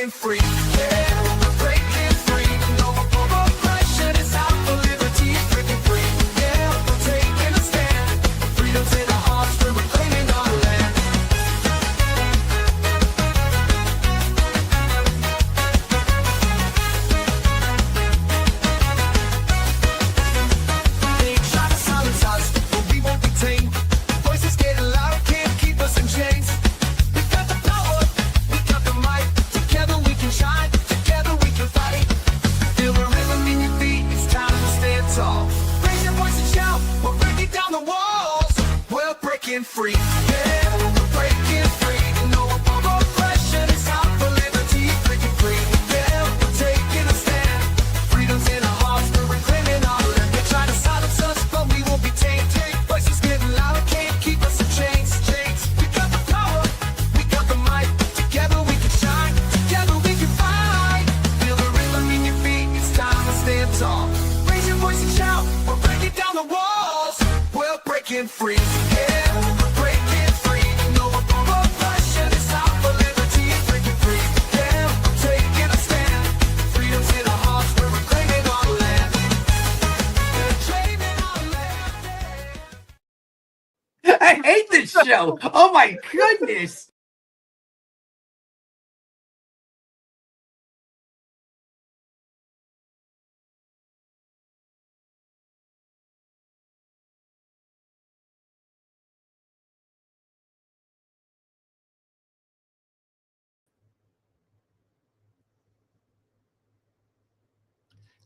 breaking free. Yeah, we're breaking free. No more oppression. It's out for liberty. Breaking free. Yeah, we're taking a stand. Freedom's in our hearts. We're reclaiming our land. They try to silence us, but we won't be tamed. Voices getting louder, can't keep us in chains. We got the power, we got the might. Together we can shine, together we can fight. Feel the rhythm in your feet, it's time to stand tall. Raise your voice and shout, we're breaking down the walls. We're breaking free, yeah, we're breaking free. No more oppression, it's out for liberty. Breaking free, yeah, we're taking a stand. Freedom's in our hearts, we're reclaiming our land. They try to silence us, but we won't be tamed. Voices getting louder, can't keep us in chains. We got the power, we got the might. Together we can shine, together we can fight. Feel the rhythm in your feet, it's time to stand tall. Raise your voice and shout, we're breaking down the walls. We're breaking free, yeah, we're breaking free. No more oppression, it's out for liberty. Breaking free, yeah, we're taking a stand. Freedom's in our hearts, we're reclaiming our land. Reclaiming our land. I hate this show. Oh my goodness.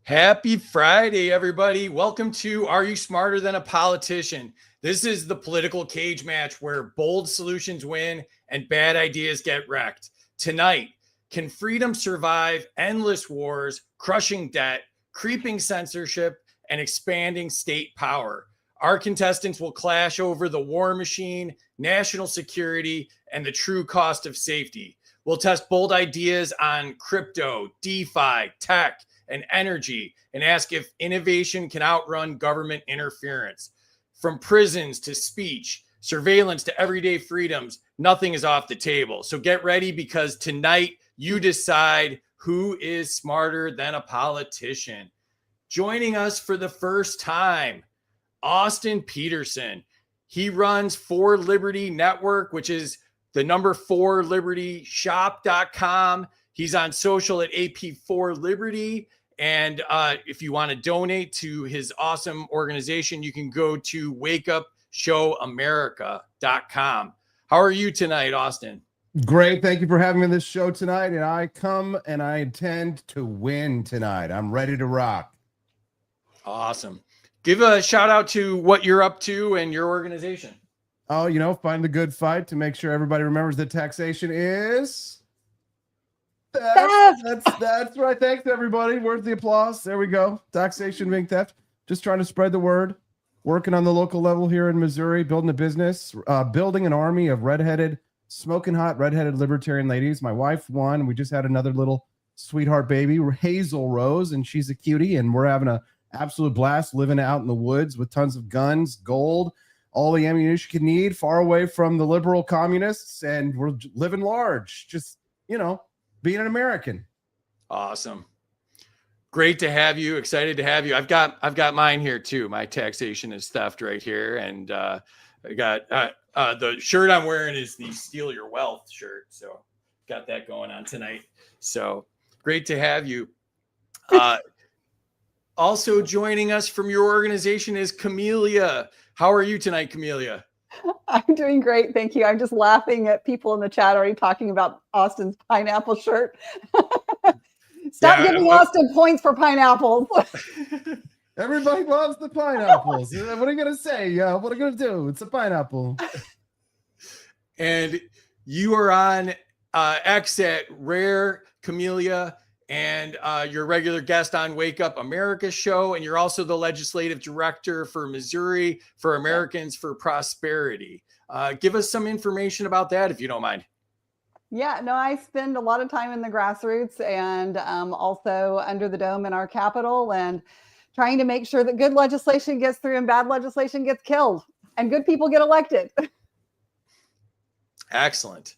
Happy Friday, everybody. Welcome to Are You Smarter Than a Politician? This is the political cage match where bold solutions win and bad ideas get wrecked. Tonight, can freedom survive endless wars, crushing debt, creeping censorship, and expanding state power? Our contestants will clash over the war machine, national security, and the true cost of safety. We'll test bold ideas on crypto, DeFi, tech, and energy, and ask if innovation can outrun government interference. From prisons to speech, surveillance to everyday freedoms, nothing is off the table. So get ready, because tonight you decide who is smarter than a politician. Joining us for the first time, Austin Peterson. He runs 4 Liberty Network, which is the number 4libertyshop.com. He's on social at AP4Liberty. And if you want to donate to his awesome organization, you can go to wakeupshowamerica.com. How are you tonight, Austin? Great. Thank you for having me on this show tonight. And I come and I intend to win tonight. I'm ready to rock. Awesome. Give a shout out to what you're up to and your organization. Oh, find the good fight to make sure everybody remembers that taxation is... That's right. Thanks, everybody. Where's the applause? There we go. Taxation being theft. Just trying to spread the word. Working on the local level here in Missouri, building a business, building an army of smoking hot redheaded libertarian ladies. My wife won. We just had another little sweetheart baby, Hazel Rose, and she's a cutie. And we're having an absolute blast living out in the woods with tons of guns, gold, all the ammunition you can need, far away from the liberal communists. And we're living large. Just, being an American. Awesome. Great to have you. Excited to have you. I've got mine here too. My taxation is theft right here. And I got the shirt I'm wearing is the Steal Your Wealth shirt. So got that going on tonight. So great to have you. Also joining us from your organization is Camelia. How are you tonight, Camelia? I'm doing great. Thank you. I'm just laughing at people in the chat already talking about Austin's pineapple shirt. Stop giving Austin points for pineapples. Everybody loves the pineapples. What are you going to say? What are you going to do? It's a pineapple. And you are on X at Rare Camelia, and you're a regular guest on Wake Up America show, and you're also the legislative director for Missouri for Americans for Prosperity. Give us some information about that, if you don't mind. Yeah, no, I spend a lot of time in the grassroots and also under the dome in our capital, and trying to make sure that good legislation gets through and bad legislation gets killed and good people get elected. Excellent.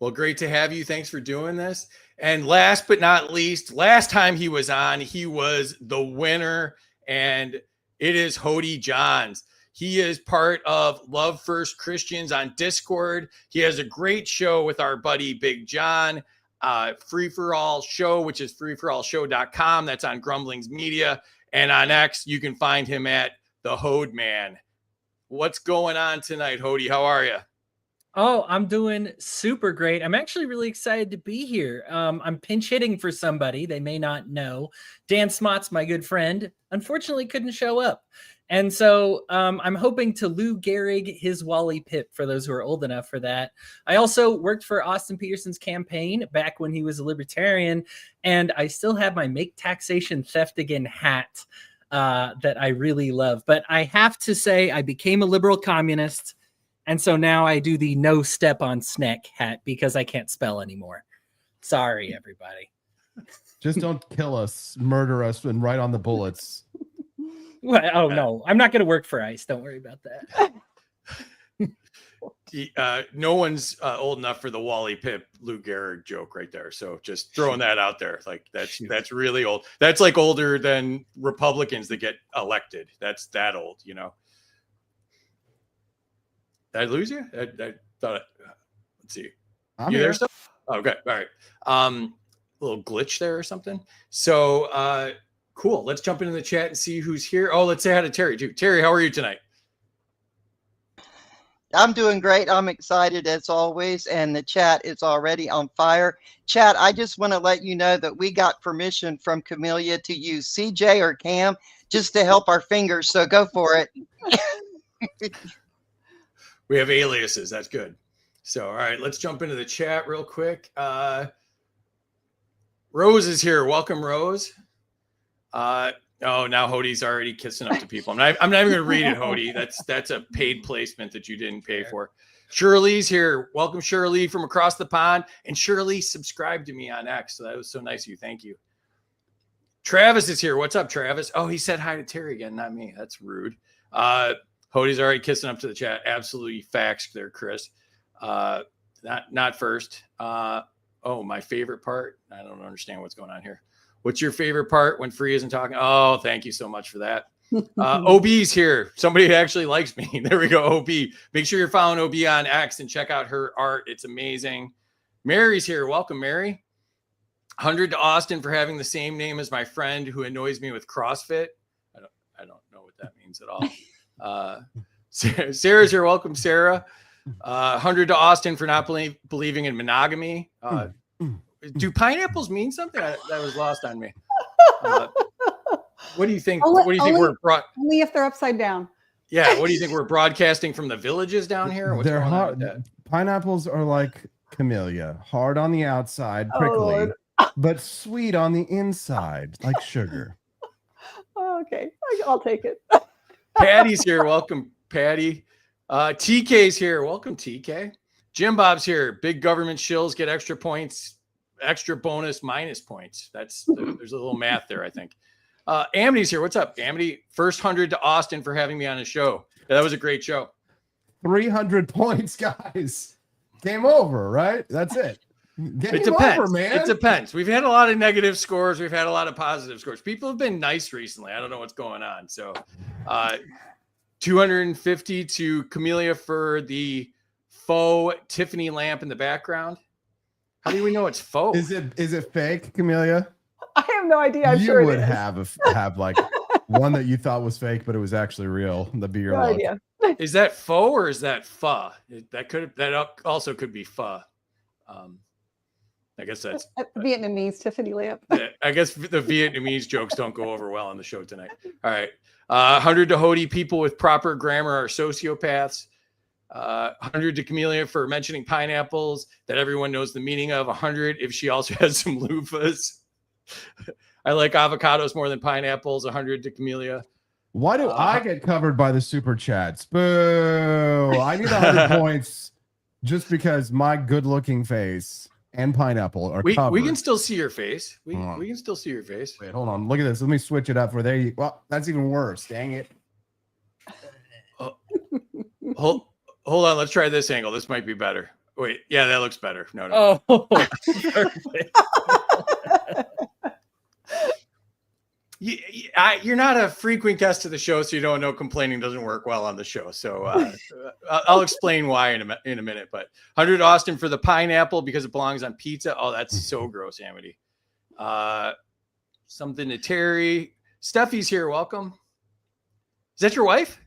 Well, great to have you. Thanks for doing this. And last but not least, last time he was on, he was the winner, and it is Hody Johns. He is part of Love First Christians on Discord. He has a great show with our buddy Big John, Free for All Show, which is freeforallshow.com. That's on Grumblings Media. And on X, you can find him at the Hode Man. What's going on tonight, Hody? How are you? Oh, I'm doing super great. I'm actually really excited to be here. I'm pinch hitting for somebody they may not know. Dan Smott's my good friend. Unfortunately, couldn't show up. And so I'm hoping to Lou Gehrig his Wally Pipp for those who are old enough for that. I also worked for Austin Peterson's campaign back when he was a libertarian. And I still have my Make Taxation Theft Again hat that I really love. But I have to say I became a liberal communist. And so now I do the no step on Sneck hat because I can't spell anymore. Sorry, everybody. Just don't kill us, murder us, and write on the bullets. Well, oh, no, I'm not going to work for ICE. Don't worry about that. No one's old enough for the Wally Pipp Lou Gehrig joke right there. So just throwing that out there. Like that's really old. That's like older than Republicans that get elected. That's that old, you know. Did I lose you? I thought let's see. I'm You here. there still? Okay. All right. Little glitch there or something. So cool. Let's jump into the chat and see who's here. Oh, let's say hi to Terry too. Terry, how are you tonight? I'm doing great. I'm excited as always, and the chat is already on fire. Chat, I just want to let you know that we got permission from Camellia to use CJ or Cam just to help our fingers, so go for it. We have aliases. That's good. So, all right, let's jump into the chat real quick. Rose is here. Welcome, Rose. Oh, now Hody's already kissing up to people. I'm not even going to read it, Hody. That's a paid placement that you didn't pay for. Shirley's here. Welcome, Shirley, from across the pond. And Shirley subscribed to me on X. So that was so nice of you. Thank you. Travis is here. What's up, Travis? Oh, he said hi to Terry again, not me. That's rude. Hody's already kissing up to the chat. Absolutely facts there, Chris. Not first. Oh, my favorite part. I don't understand what's going on here. What's your favorite part when Free isn't talking? Oh, thank you so much for that. OB's here. Somebody who actually likes me. There we go, OB. Make sure you're following OB on X and check out her art. It's amazing. Mary's here. Welcome, Mary. 100 to Austin for having the same name as my friend who annoys me with CrossFit. I don't know what that means at all. Sarah's here. Welcome, Sarah. 100 to Austin for not believing in monogamy. Do pineapples mean something? That was lost on me. What do you think? What do you think we're Only if they're upside down. Yeah. What do you think we're broadcasting from the villages down here? What's They're going on hard. with that? Pineapples are like camellia, hard on the outside, prickly, Lord. but sweet on the inside, like sugar. Oh, okay, I'll take it. Patty's here. Welcome, Patty. TK's here. Welcome, TK. Jim Bob's here. Big government shills get extra points, extra bonus minus points. There's a little math there, I think. Amity's here. What's up, Amity? First 100 to Austin for having me on the show. Yeah, that was a great show. 300 points, guys. Game over, right? That's it. Game It depends. over, man. It depends. We've had a lot of negative scores. We've had a lot of positive scores. People have been nice recently. I don't know what's going on. So 250 to Camellia for the faux Tiffany lamp in the background. How do we know it's faux? Is it fake, Camellia? I have no idea. I'm you sure would it is. have like one that you thought was fake, but it was actually real. That'd be your No luck. idea. Is that faux or is that pho? That also could be pho. I guess that's Vietnamese Tiffany lamp. I guess the Vietnamese jokes don't go over well on the show tonight. All right. 100 to Hody. People with proper grammar are sociopaths. 100 to Camellia for mentioning pineapples that everyone knows the meaning of. 100 if she also has some loofahs. I like avocados more than pineapples. 100 to Camellia. Why do I get covered by the super chats? Boo! I need 100 points just because my good-looking face and pineapple are covered. We can still see your face. We Hold on. can still see your face. Wait, hold on. Look at this. Let me switch it up for there. Well, that's even worse. Dang it. Hold on. Let's try this angle. This might be better. Wait, yeah, that looks better. No. Oh, perfect. You're not a frequent guest to the show, so you don't know complaining doesn't work well on the show. So I'll explain why in a minute. But 100 Austin for the pineapple because it belongs on pizza. Oh, that's so gross, Amity. Something to Terry. Steffi's here. Welcome. Is that your wife?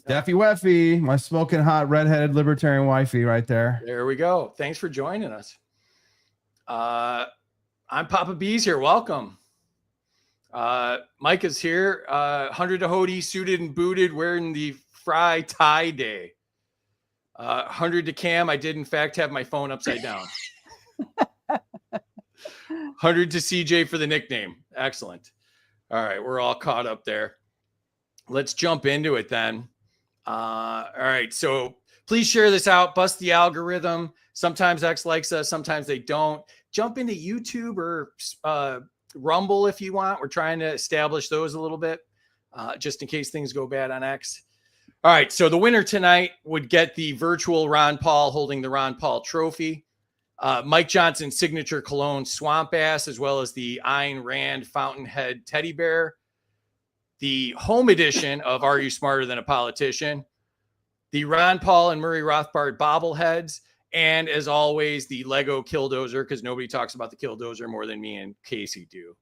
Steffi Weffy, my smoking hot redheaded libertarian wifey right there. There we go. Thanks for joining us. I'm Papa B's here. Welcome. Mike is here. 100 to Hody, suited and booted, wearing the fry tie day. 100 to Cam. I did in fact have my phone upside down. 100 to CJ for the nickname. Excellent. All right, we're all caught up there. Let's jump into it then. All right, so please share this out. Bust the algorithm. Sometimes X likes us, sometimes they don't. Jump into YouTube or Rumble if you want. We're trying to establish those a little bit, just in case things go bad on X. All right, so the winner tonight would get the virtual Ron Paul holding the Ron Paul trophy. Mike Johnson signature cologne Swamp Ass, as well as the Ayn Rand Fountainhead teddy bear. The home edition of Are You Smarter Than a Politician? The Ron Paul and Murray Rothbard bobbleheads. And as always, the Lego Killdozer, because nobody talks about the Killdozer more than me and Casey do.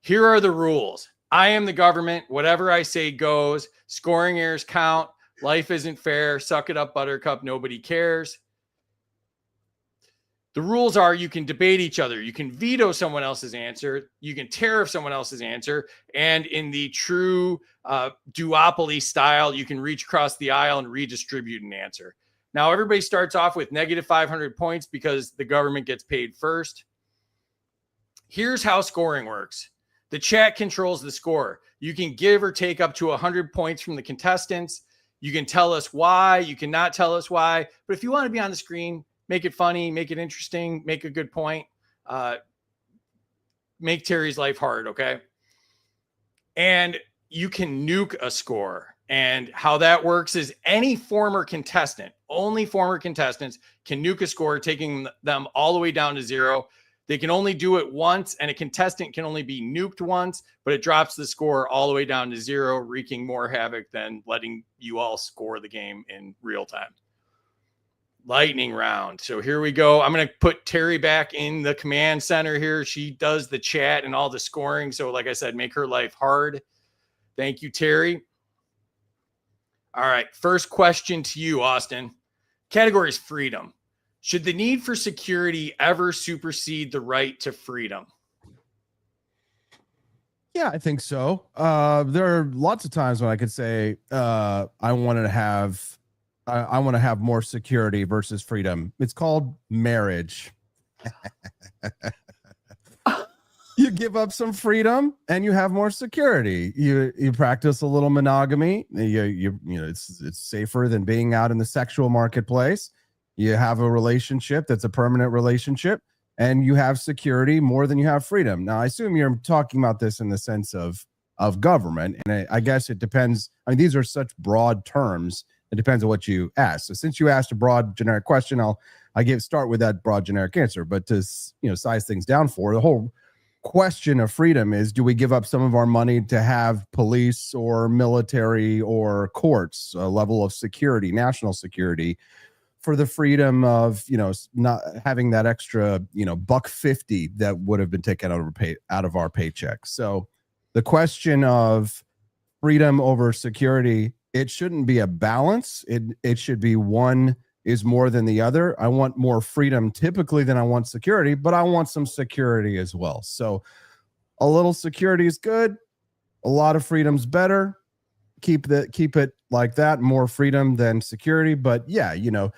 Here are the rules. I am the government. Whatever I say goes. Scoring errors count. Life isn't fair. Suck it up, Buttercup. Nobody cares. The rules are you can debate each other. You can veto someone else's answer. You can tariff someone else's answer. And in the true duopoly style, you can reach across the aisle and redistribute an answer. Now, everybody starts off with negative 500 points because the government gets paid first. Here's how scoring works. The chat controls the score. You can give or take up to 100 points from the contestants. You can tell us why. You cannot tell us why. But if you want to be on the screen, make it funny, make it interesting, make a good point. Make Terry's life hard, okay? And you can nuke a score. And how that works is any former contestant, only former contestants can nuke a score, taking them all the way down to 0. They can only do it once, and a contestant can only be nuked once, but it drops the score all the way down to 0, wreaking more havoc than letting you all score the game in real time. Lightning round. So here we go. I'm going to put Terry back in the command center here. She does the chat and all the scoring. So like I said, make her life hard. Thank you, Terry. All right. First question to you, Austin. Category is freedom. Should the need for security ever supersede the right to freedom? Yeah, I think so. There are lots of times when I could say I want to have more security versus freedom. It's called marriage. You give up some freedom and you have more security. You practice a little monogamy. You know it's safer than being out in the sexual marketplace. You have a relationship that's a permanent relationship, and you have security more than you have freedom. Now, I assume you're talking about this in the sense of government, and I guess it depends. I mean, these are such broad terms. It depends on what you ask. So since you asked a broad generic question, start with that broad generic answer. But to size things down for the whole question of freedom is, do we give up some of our money to have police or military or courts, a level of security, national security, for the freedom of not having that extra $1.50 that would have been taken out of our paycheck? So the question of freedom over security, it shouldn't be a balance. It should be one is more than the other. I want more freedom typically than I want security, but I want some security as well. So a little security is good. A lot of freedom's better. Keep it like that, more freedom than security. But yeah, you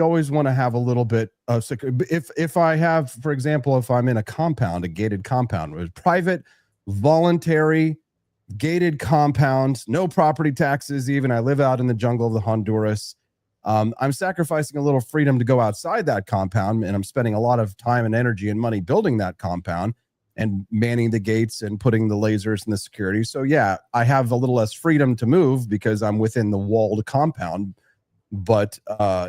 always want to have a little bit of security. If I have, for example, if I'm in a compound, a gated compound, with private, voluntary, gated compounds, no property taxes, even I live out in the jungle of the Honduras. I'm sacrificing a little freedom to go outside that compound, and I'm spending a lot of time and energy and money building that compound and manning the gates and putting the lasers and the security. So yeah, I have a little less freedom to move because I'm within the walled compound, But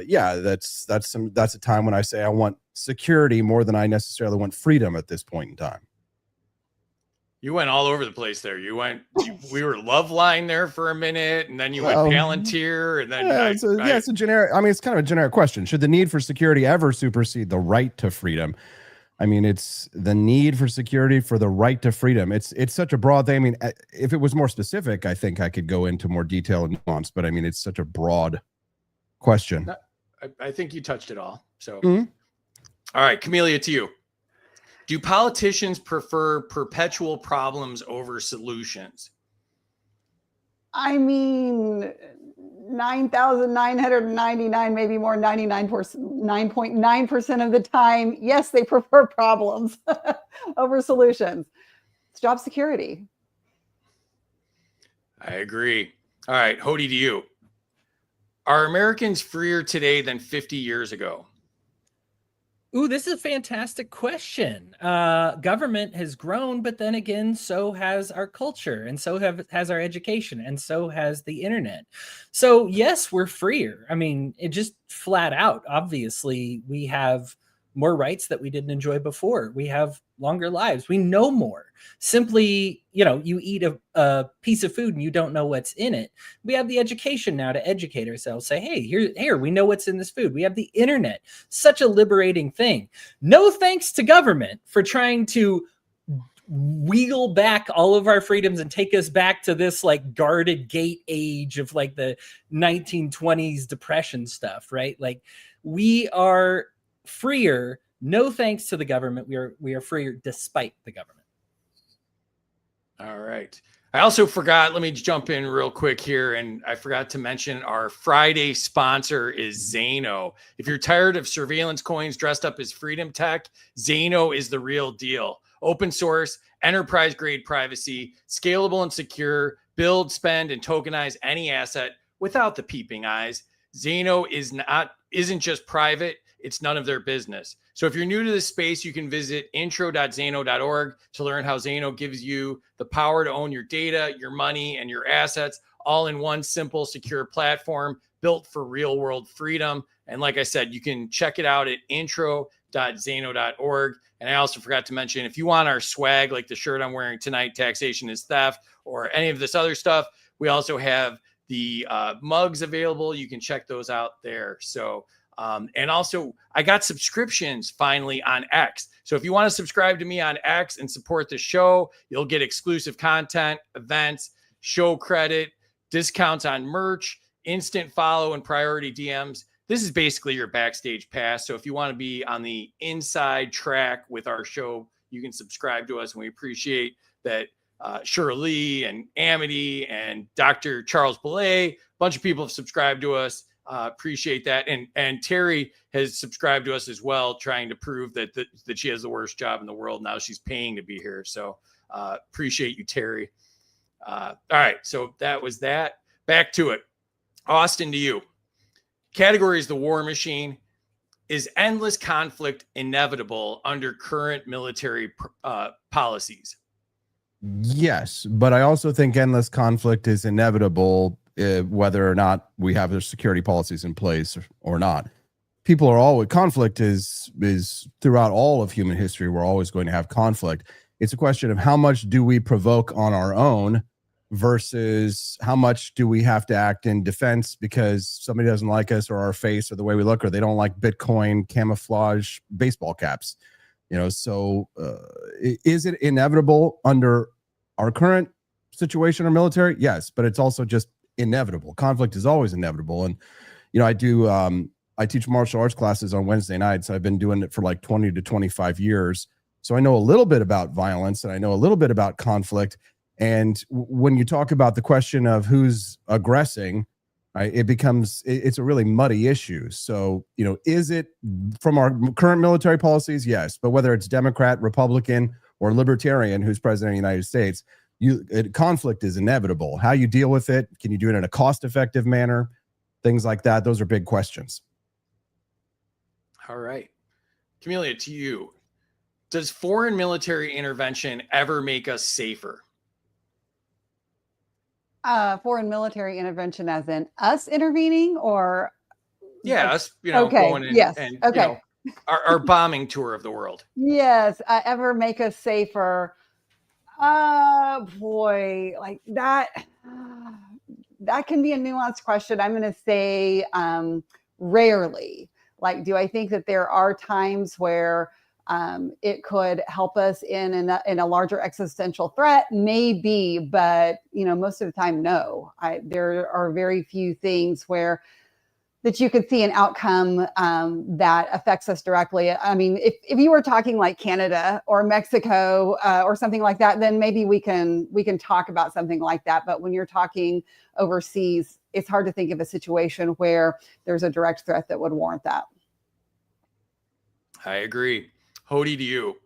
yeah, that's a time when I say I want security more than I necessarily want freedom at this point in time. You went all over the place there. We were Loveline there for a minute, and then you went Well, Palantir, and then Yeah, it's a generic. I mean, it's kind of a generic question. Should the need for security ever supersede the right to freedom? I mean, it's the need for security for the right to freedom. It's such a broad thing. I mean, if it was more specific, I think I could go into more detail and nuance. But I mean, it's such a broad question. I think you touched it all. So, Mhm. All right, Camellia, to you. Do politicians prefer perpetual problems over solutions? I mean, 9,999, maybe more, 9.9% of the time, yes, they prefer problems over solutions. It's job security. I agree. All right, Hody, to you. Are Americans freer today than 50 years ago? Ooh, this is a fantastic question. Government has grown, but then again, so has our culture, and so has our education, and so has the internet. So yes, we're freer. I mean, it just flat out. Obviously, we have more rights that we didn't enjoy before. We have longer lives. We know more. Simply, you eat a piece of food and you don't know what's in it. We have the education now to educate ourselves. Say, hey, here, we know what's in this food. We have the internet. Such a liberating thing. No thanks to government for trying to wheel back all of our freedoms and take us back to this like guarded gate age of like the 1920s depression stuff, right? Like we are freer, no thanks to the government. We are freer despite the government. All right. I also forgot, let me jump in real quick here. And I forgot to mention our Friday sponsor is Zano. If you're tired of surveillance coins dressed up as freedom tech, Zano is the real deal. Open source, enterprise grade privacy, scalable and secure, build, spend, and tokenize any asset without the peeping eyes. Zano isn't just private. It's none of their business. So if you're new to this space, you can visit intro.zano.org to learn how Zano gives you the power to own your data, your money, and your assets all in one simple, secure platform built for real world freedom. And like I said, you can check it out at intro.zano.org. And I also forgot to mention, if you want our swag, like the shirt I'm wearing tonight, Taxation is Theft, or any of this other stuff, we also have the mugs available. You can check those out there. So, and also I got subscriptions finally on X. So if you want to subscribe to me on X and support the show, you'll get exclusive content, events, show credit, discounts on merch, instant follow, and priority DMs. This is basically your backstage pass. So if you want to be on the inside track with our show, you can subscribe to us. And we appreciate that Shirley and Amity and Dr. Charles Belay, a bunch of people have subscribed to us. Appreciate that. And Terry has subscribed to us as well, trying to prove that she has the worst job in the world. Now she's paying to be here. So appreciate you, Terry. All right. So that was that. Back to it. Austin, to you. Category is the war machine. Is endless conflict inevitable under current military policies? Yes, but I also think endless conflict is inevitable, whether or not we have their security policies in place or not. People are always, conflict is throughout all of human history. We're always going to have conflict. It's a question of how much do we provoke on our own versus how much do we have to act in defense because somebody doesn't like us or our face or the way we look, or they don't like Bitcoin camouflage baseball caps. So is it inevitable under our current situation or military? Yes, but it's also just inevitable. Conflict is always inevitable. And, I teach martial arts classes on Wednesday nights. I've been doing it for like 20 to 25 years. So I know a little bit about violence and I know a little bit about conflict. And when you talk about the question of who's aggressing, right, it's a really muddy issue. So, is it from our current military policies? Yes. But whether it's Democrat, Republican, or Libertarian, who's president of the United States, conflict is inevitable. How you deal with it? Can you do it in a cost-effective manner? Things like that. Those are big questions. All right. Camellia, to you. Does foreign military intervention ever make us safer? Foreign military intervention as in us intervening or Yeah, us, you know, Okay, going in yes, and okay. you know, our bombing tour of the world. Yes, ever make us safer? Boy, like that. That can be a nuanced question. I'm going to say rarely. Like, do I think that there are times where it could help us in a larger existential threat? Maybe, but you know, most of the time, no. There are very few things where that you could see an outcome that affects us directly. I mean, if you were talking like Canada or Mexico or something like that, then maybe we can talk about something like that. But when you're talking overseas, it's hard to think of a situation where there's a direct threat that would warrant that. I agree. Hody, to you.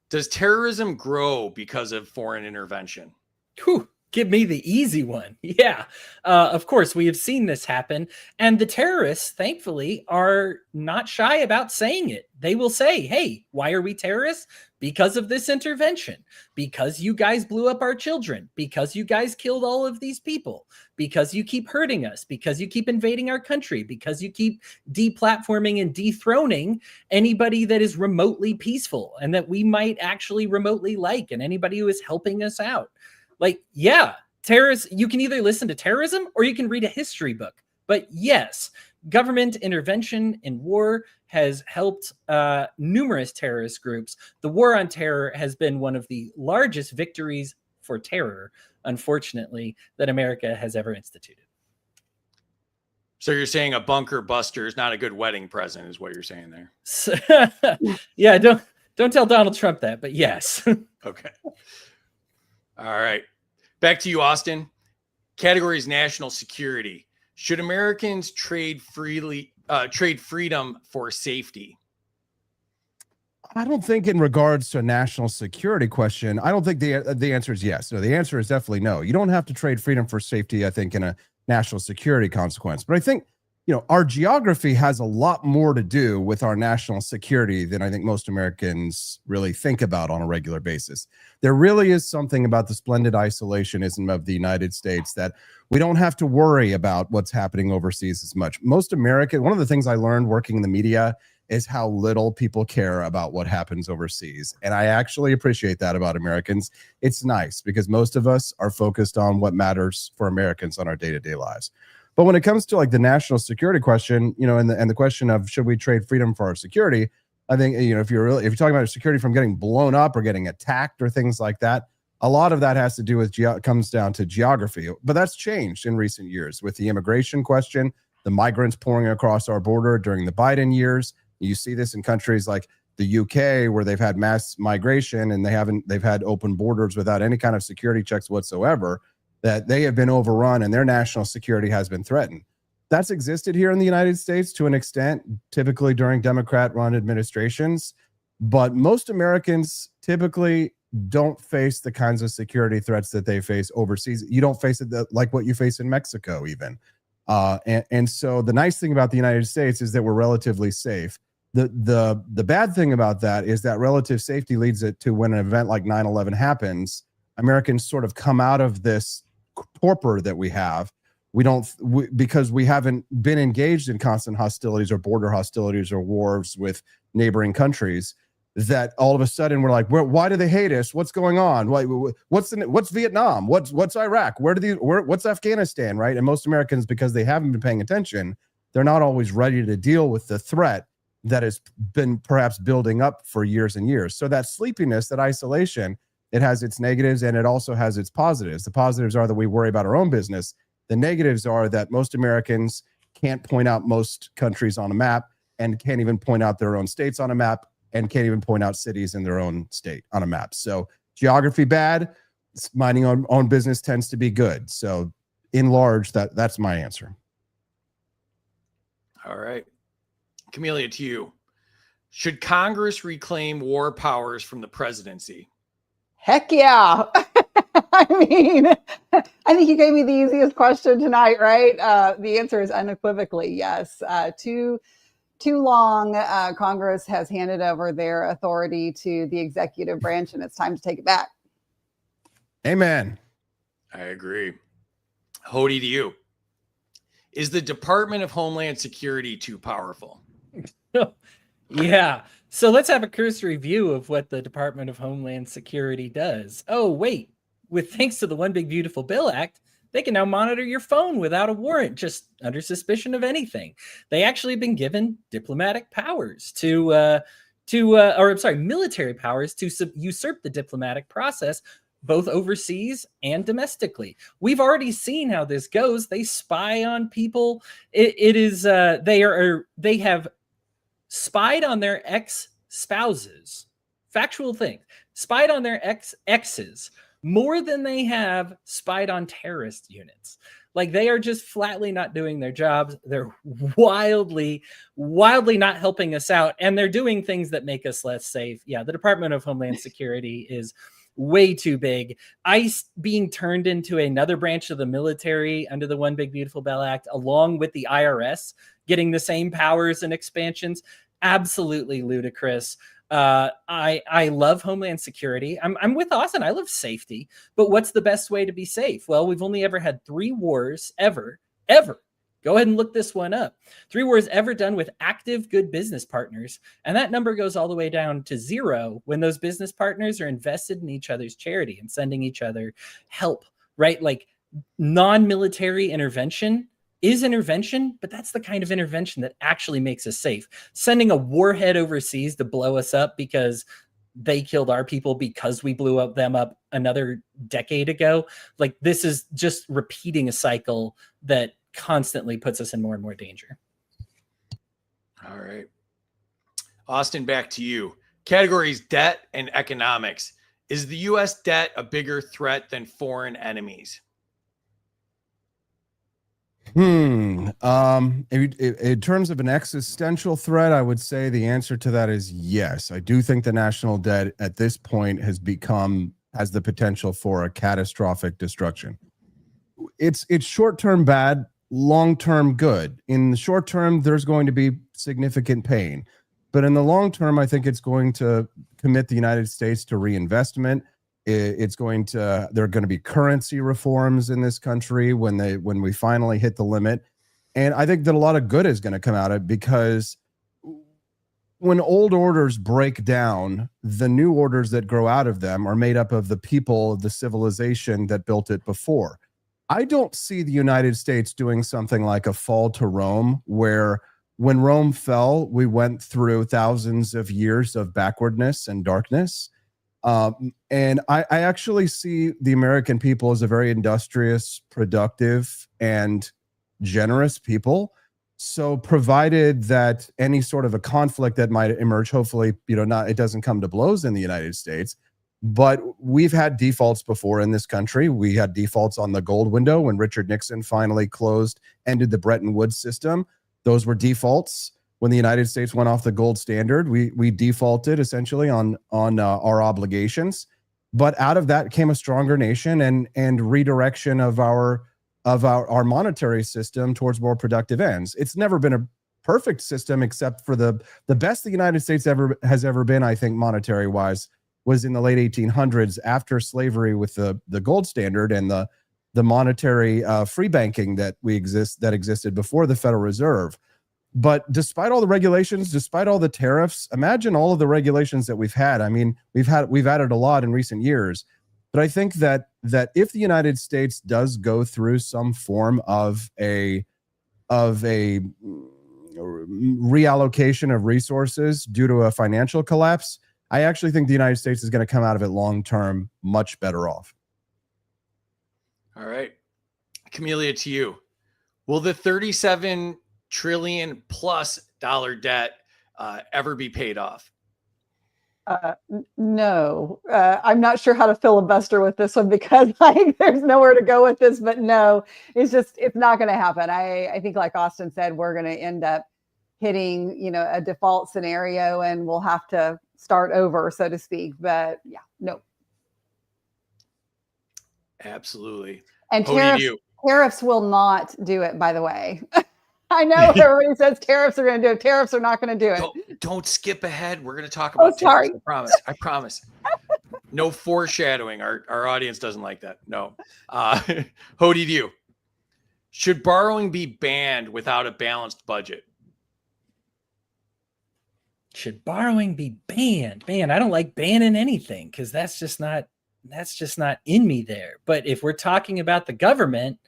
Does terrorism grow because of foreign intervention? Whew, give me the easy one. Yeah. Of course, we have seen this happen. And the terrorists, thankfully, are not shy about saying it. They will say, hey, why are we terrorists? Because of this intervention. Because you guys blew up our children. Because you guys killed all of these people. Because you keep hurting us. Because you keep invading our country. Because you keep deplatforming and dethroning anybody that is remotely peaceful and that we might actually remotely like, and anybody who is helping us out. Like, yeah, terrorists, you can either listen to terrorism or you can read a history book. But yes, government intervention in war has helped numerous terrorist groups. The war on terror has been one of the largest victories for terror, unfortunately, that America has ever instituted. So you're saying a bunker buster is not a good wedding present, is what you're saying there. So, yeah, don't tell Donald Trump that, but yes. Okay. All right. Back to you, Austin. Category is national security. Should Americans trade freedom for safety? I don't think in regards to a national security question, I don't think the answer is yes. No, the answer is definitely no. You don't have to trade freedom for safety, I think, in a national security consequence. But I think, you know, our geography has a lot more to do with our national security than I think most Americans really think about on a regular basis. There really is something about the splendid isolationism of the United States that we don't have to worry about what's happening overseas as much. Most American, one of the things I learned working in the media is how little people care about what happens overseas. And I actually appreciate that about Americans. It's nice because most of us are focused on what matters for Americans on our day-to-day lives. But when it comes to like the national security question, you know, and the question of should we trade freedom for our security, I think, you know, if you're talking about security from getting blown up or getting attacked or things like that, a lot of that has to do with comes down to geography. But that's changed in recent years with the immigration question, the migrants pouring across our border during the Biden years. You see this in countries like the UK where they've had mass migration and they've had open borders without any kind of security checks whatsoever, that they have been overrun and their national security has been threatened. That's existed here in the United States to an extent, typically during Democrat-run administrations. But most Americans typically don't face the kinds of security threats that they face overseas. You don't face it like what you face in Mexico even. And so the nice thing about the United States is that we're relatively safe. The bad thing about that is that relative safety leads it to when an event like 9/11 happens, Americans sort of come out of this torpor that we have. Because we haven't been engaged in constant hostilities or border hostilities or wars with neighboring countries, that all of a sudden we're like, why do they hate us? What's going on? What's Vietnam? What's Iraq? What's Afghanistan? Right? And most Americans, because they haven't been paying attention, they're not always ready to deal with the threat that has been perhaps building up for years and years. So that sleepiness, that isolation, it has its negatives and it also has its positives. The positives are that we worry about our own business. The negatives are that most Americans can't point out most countries on a map and can't even point out their own states on a map and can't even point out cities in their own state on a map. So geography bad, minding our own business tends to be good. So in large, that's my answer. All right. Camelia, to you. Should Congress reclaim war powers from the presidency? Heck yeah. I mean, I think you gave me the easiest question tonight, right? The answer is unequivocally yes. Too long, Congress has handed over their authority to the executive branch, and it's time to take it back. Amen. I agree. Hody, to you. Is the Department of Homeland Security too powerful? Yeah. So let's have a cursory view of what the Department of Homeland Security does. Oh, wait. With thanks to the One Big Beautiful Bill Act, they can now monitor your phone without a warrant, just under suspicion of anything. They actually have been given diplomatic powers military powers to usurp the diplomatic process, both overseas and domestically. We've already seen how this goes. They spy on people. They have spied on their ex-spouses. Factual thing. Spied on their exes more than they have spied on terrorist units. Like, they are just flatly not doing their jobs. They're wildly not helping us out. And they're doing things that make us less safe. Yeah, the Department of Homeland Security is way too big. ICE being turned into another branch of the military under the One Big Beautiful Bill Act, along with the IRS getting the same powers and expansions. Absolutely ludicrous. I love Homeland Security. I'm with Austin. I love safety, but what's the best way to be safe? Well, we've only ever had 3 wars ever. Go ahead and look this one up. 3 wars ever done with active good business partners. And that number goes all the way down to 0 when those business partners are invested in each other's charity and sending each other help, right? Like, non-military intervention is intervention, but that's the kind of intervention that actually makes us safe. Sending a warhead overseas to blow us up because they killed our people because we blew them up another decade ago. Like, this is just repeating a cycle that constantly puts us in more and more danger. All right. Austin, back to you. Categories: debt and economics. Is the U.S. debt a bigger threat than foreign enemies? In terms of an existential threat, I would say the answer to that is yes. I do think the national debt at this point has the potential for a catastrophic destruction. It's short-term bad, long-term good. In the short term, there's going to be significant pain, but in the long term, I think it's going to commit the United States to reinvestment. There are going to be currency reforms in this country when we finally hit the limit. And I think that a lot of good is going to come out of it, because when old orders break down, the new orders that grow out of them are made up of the people of the civilization that built it before. I don't see the United States doing something like a fall to Rome, where when Rome fell, we went through thousands of years of backwardness and darkness. And I actually see the American people as a very industrious, productive, and generous people. So provided that any sort of a conflict that might emerge, hopefully, it doesn't come to blows in the United States, but we've had defaults before in this country. We had defaults on the gold window when Richard Nixon finally ended the Bretton Woods system. Those were defaults. When the United States went off the gold standard, we defaulted essentially on our obligations. But out of that came a stronger nation and redirection of our monetary system towards more productive ends. It's never been a perfect system, except for the best the United States has ever been, I think, monetary wise, was in the late 1800s after slavery with the gold standard and the monetary free banking that existed before the Federal Reserve. But despite all the regulations, despite all the tariffs, imagine all of the regulations that we've had. I mean, we've added a lot in recent years. But I think that if the United States does go through some form of a reallocation of resources due to a financial collapse, I actually think the United States is going to come out of it long term much better off. All right. Camellia, to you. Will the $37 trillion plus debt ever be paid off? No, I'm not sure how to filibuster with this one, because there's nowhere to go with this, but no, it's not going to happen. I think, like Austin said, we're going to end up hitting, a default scenario, and we'll have to start over, so to speak. But yeah, no. Absolutely. And tariffs will not do it, by the way. I know everybody says tariffs are going to do it. Tariffs are not going to do it. Don't skip ahead. We're going to talk about tariffs. I promise. No foreshadowing. Our audience doesn't like that. No. Hody, to you. Should borrowing be banned without a balanced budget? Should borrowing be banned? Man, I don't like banning anything because that's just not in me there. But if we're talking about the government,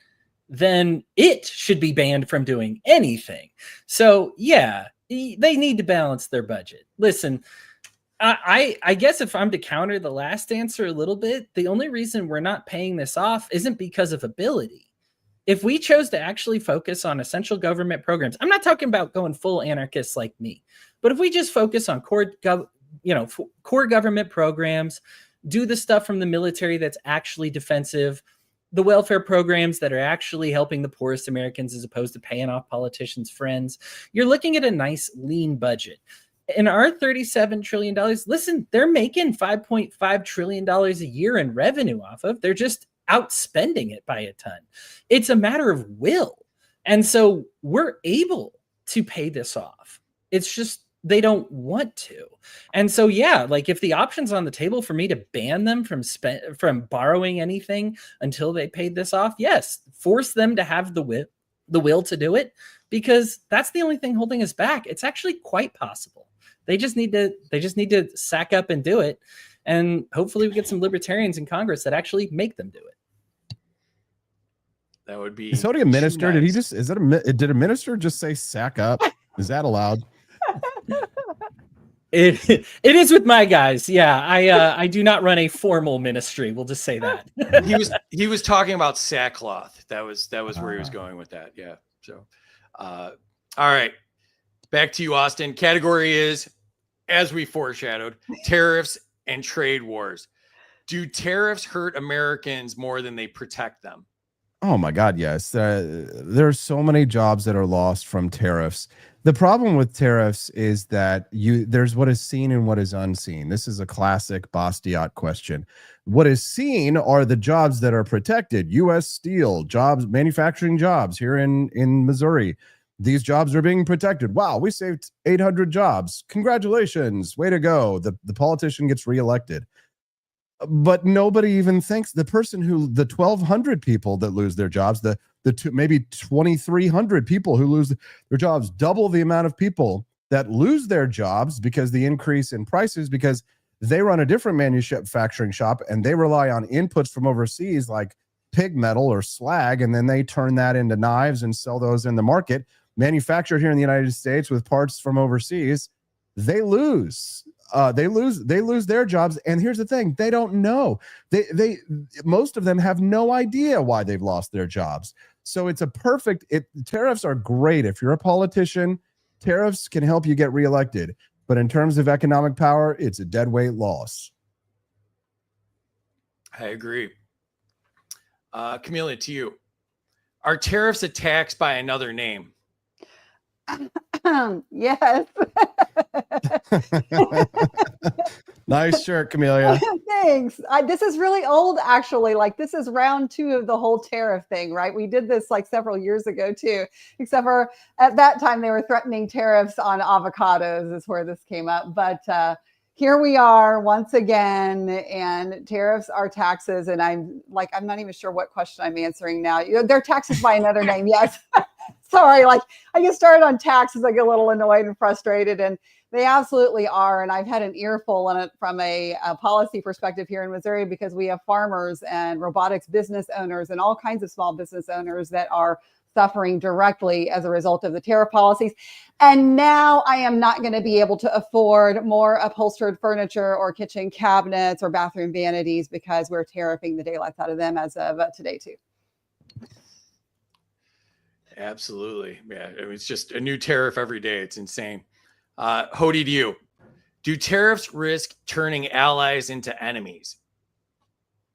then it should be banned from doing anything. So yeah, they need to balance their budget. Listen, I guess if I'm to counter the last answer a little bit, the only reason we're not paying this off isn't because of ability. If we chose to actually focus on essential government programs, I'm not talking about going full anarchists like me, but if we just focus on core government programs, do the stuff from the military that's actually defensive, the welfare programs that are actually helping the poorest Americans as opposed to paying off politicians' friends, you're looking at a nice lean budget. In our $37 trillion, listen, they're making $5.5 trillion a year in revenue off of. They're just outspending it by a ton. It's a matter of will. And so we're able to pay this off. It's just they don't want to. And so, yeah, like if the option's on the table for me to ban them from borrowing anything until they paid this off, yes, force them to have the will to do it, because that's the only thing holding us back. It's actually quite possible. They just need to sack up and do it. And hopefully we get some libertarians in Congress that actually make them do it. That would be. Is Hody a minister? nice. Did he just? Did a minister just say "sack up"? Is that allowed? It is with my guys. Yeah, I do not run a formal ministry. We'll just say that. he was talking about sackcloth. That was where he was going with that. Yeah. So, all right, back to you, Austin. Category is, as we foreshadowed, tariffs and trade wars. Do tariffs hurt Americans more than they protect them? Oh my God, yes. There's so many jobs that are lost from tariffs. The problem with tariffs is that there's what is seen and what is unseen. This is a classic Bastiat question. What is seen are the jobs that are protected. U.S. Steel jobs, manufacturing jobs here in Missouri. These jobs are being protected. Wow, we saved 800 jobs. Congratulations, way to go. The politician gets reelected. But nobody even thinks the 1,200 people that lose their jobs, maybe 2,300 people who lose their jobs, double the amount of people that lose their jobs because the increase in prices, because they run a different manufacturing shop and they rely on inputs from overseas like pig metal or slag, and then they turn that into knives and sell those in the market. Manufactured here in the United States with parts from overseas, they lose. They lose their jobs. And here's the thing: they don't know. Most of them have no idea why they've lost their jobs. So it's tariffs are great. If you're a politician, tariffs can help you get reelected. But in terms of economic power, it's a deadweight loss. I agree. Camelia, to you. Are tariffs a tax by another name? Yes. Nice shirt, Camelia. Thanks. This is really old, actually. Like, this is round 2 of the whole tariff thing, right? We did this like several years ago too, except for at that time they were threatening tariffs on avocados is where this came up. But here we are once again, and tariffs are taxes. And I'm not even sure what question I'm answering now. They're taxes by another name. Yes. Sorry. Like, I get started on taxes, I get a little annoyed and frustrated, and they absolutely are. And I've had an earful in it from a policy perspective here in Missouri, because we have farmers and robotics business owners and all kinds of small business owners that are suffering directly as a result of the tariff policies. And now I am not going to be able to afford more upholstered furniture or kitchen cabinets or bathroom vanities because we're tariffing the daylights out of them as of today too. Absolutely. Yeah. It's just a new tariff every day. It's insane. Hody, to you. Do tariffs risk turning allies into enemies?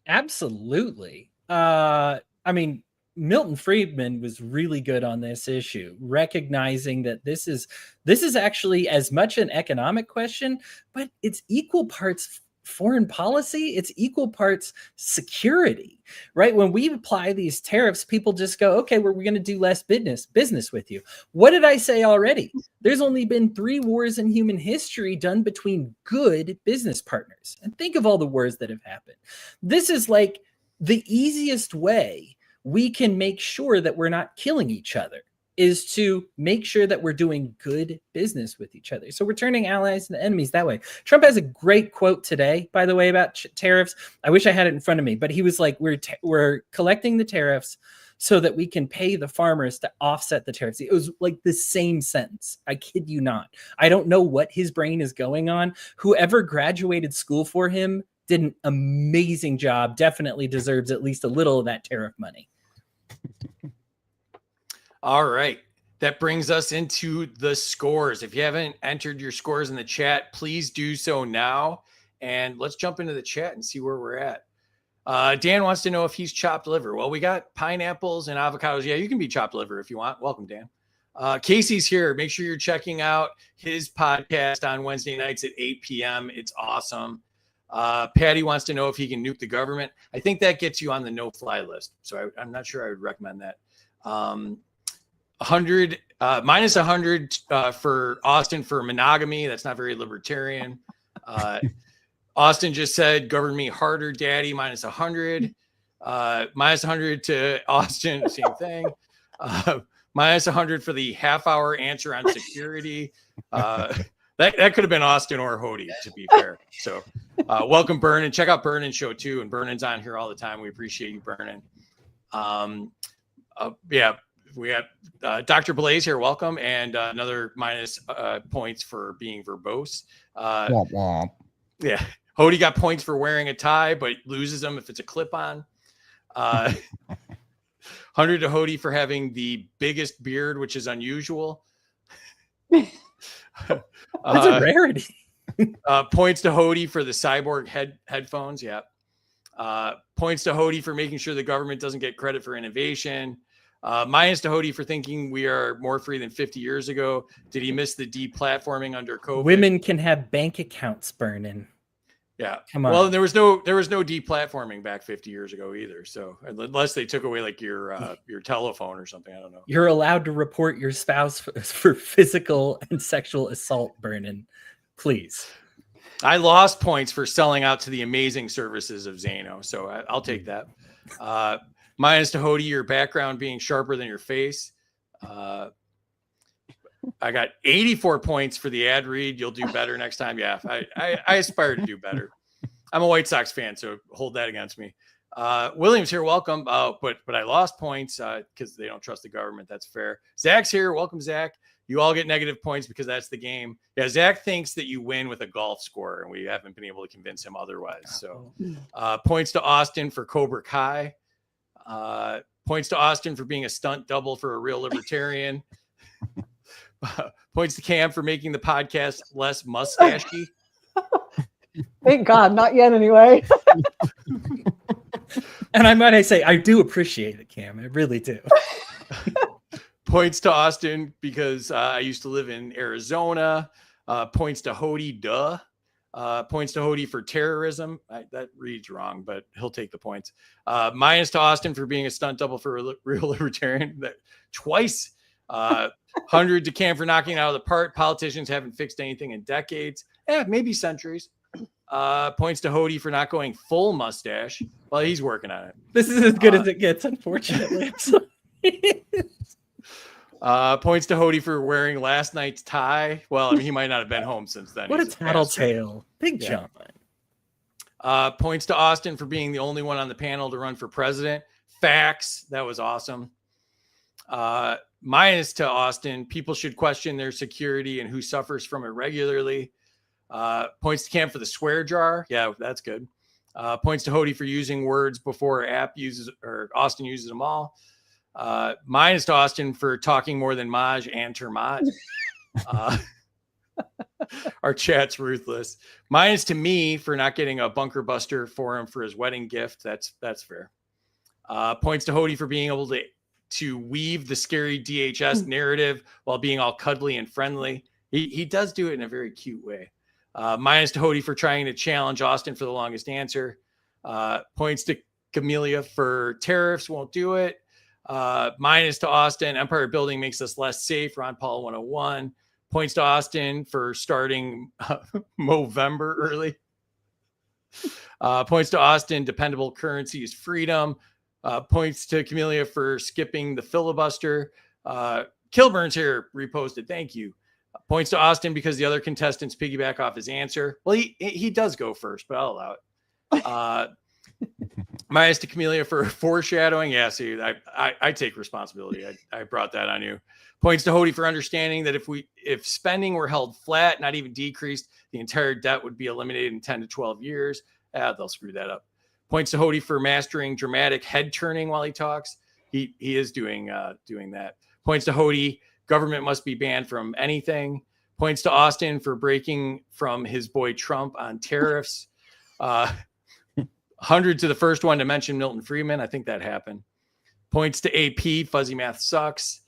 Absolutely. I mean, Milton Friedman was really good on this issue, recognizing that this is actually as much an economic question, but it's equal parts foreign policy, it's equal parts security, right? When we apply these tariffs, people just go, okay, we're going to do less business with you. What did I say already? There's only been 3 wars in human history done between good business partners. And think of all the wars that have happened. This is like the easiest way we can make sure that we're not killing each other, is to make sure that we're doing good business with each other. So we're turning allies into enemies that way. Trump has a great quote today, by the way, about tariffs. I wish I had it in front of me, but he was like, we're collecting the tariffs so that we can pay the farmers to offset the tariffs. It was like the same sentence. I kid you not. I don't know what his brain is going on. Whoever graduated school for him did an amazing job. Definitely deserves at least a little of that tariff money. All right. That brings us into the scores. If you haven't entered your scores in the chat, please do so now. And let's jump into the chat and see where we're at. Dan wants to know if he's chopped liver. Well, we got pineapples and avocados. Yeah, you can be chopped liver if you want. Welcome, Dan. Casey's here. Make sure you're checking out his podcast on Wednesday nights at 8 p.m. It's awesome. Patty wants to know if he can nuke the government. I think that gets you on the no-fly list. So I'm not sure I would recommend that. 100 minus 100 for Austin for monogamy. That's not very libertarian. Austin just said, govern me harder, daddy, minus 100. Minus 100 to Austin, same thing. Minus 100 for the half-hour answer on security. That could have been Austin or Hody, to be fair. So welcome, Vernon. Check out Vernon's show, too. And Vernon's on here all the time. We appreciate you, Vernon. Yeah, we got Dr. Blaze here. Welcome. And another minus points for being verbose. Womp womp. Yeah. Hody got points for wearing a tie, but loses them if it's a clip-on. 100 to Hody for having the biggest beard, which is unusual. That's a rarity. Points to Hody for the cyborg headphones. Yeah. Points to Hody for making sure the government doesn't get credit for innovation. Minus to Hody for thinking we are more free than 50 years ago. Did he miss the deplatforming under COVID? Women can have bank accounts burning. Yeah. Come on. Well, there was no deplatforming back 50 years ago either. So unless they took away like your telephone or something, I don't know. You're allowed to report your spouse for physical and sexual assault, Vernon. Please. I lost points for selling out to the amazing services of Zaino, so I'll take that. Minus to Hody, your background being sharper than your face. I got 84 points for the ad read. You'll do better next time. Yeah, I aspire to do better. I'm a White Sox fan, so hold that against me. William's here. Welcome. But I lost points because they don't trust the government. That's fair. Zach's here. Welcome, Zach. You all get negative points because that's the game. Yeah, Zach thinks that you win with a golf score, and we haven't been able to convince him otherwise. So points to Austin for Cobra Kai. Points to Austin for being a stunt double for a real libertarian. Points to Cam for making the podcast less mustachy. Thank God, not yet anyway. And I might say, I do appreciate it, Cam. I really do. Points to Austin because I used to live in Arizona. Points to Hody, duh. Points to Hody for terrorism. That reads wrong, but he'll take the points. Minus to Austin for being a stunt double for a real libertarian. That twice. 100 to Cam for knocking it out of the park. Politicians haven't fixed anything in decades. Maybe centuries. Points to Hody for not going full mustache. Well, he's working on it. This is as good as it gets, unfortunately. I'm sorry. Points to Hody for wearing last night's tie. Well, I mean, he might not have been home since then. What a He's pastor. tattletale. Big Yeah. John. Points to Austin for being the only one on the panel to run for president. Facts. That was awesome. Minus to Austin. People should question their security and who suffers from it regularly. Points to Cam for the swear jar. Yeah, that's good. Points to Hody for using words before Austin uses them all. Minus to Austin for talking more than Maj and Termat. Our chat's ruthless. Minus to me for not getting a bunker buster for him for his wedding gift. That's fair. Points to Hody for being able to weave the scary DHS narrative while being all cuddly and friendly. He does do it in a very cute way. Minus to Hody for trying to challenge Austin for the longest answer. Points to Camellia for tariffs, won't do it. Minus to Austin, Empire Building makes us less safe, Ron Paul 101. Points to Austin for starting Movember early. Points to Austin, dependable currency is freedom. Points to Camellia for skipping the filibuster. Kilburn's here, reposted. Thank you. Points to Austin because the other contestants piggyback off his answer. Well, he does go first, but I'll allow it. Minus to Camellia for foreshadowing. Yeah, see, I take responsibility. I brought that on you. Points to Hody for understanding that if spending were held flat, not even decreased, the entire debt would be eliminated in 10 to 12 years. They'll screw that up. Points to Hody for mastering dramatic head turning while he talks. He is doing that. Points to Hody, government must be banned from anything. Points to Austin for breaking from his boy Trump on tariffs. 100 to the first one to mention Milton Friedman. I think that happened. Points to AP, fuzzy math sucks.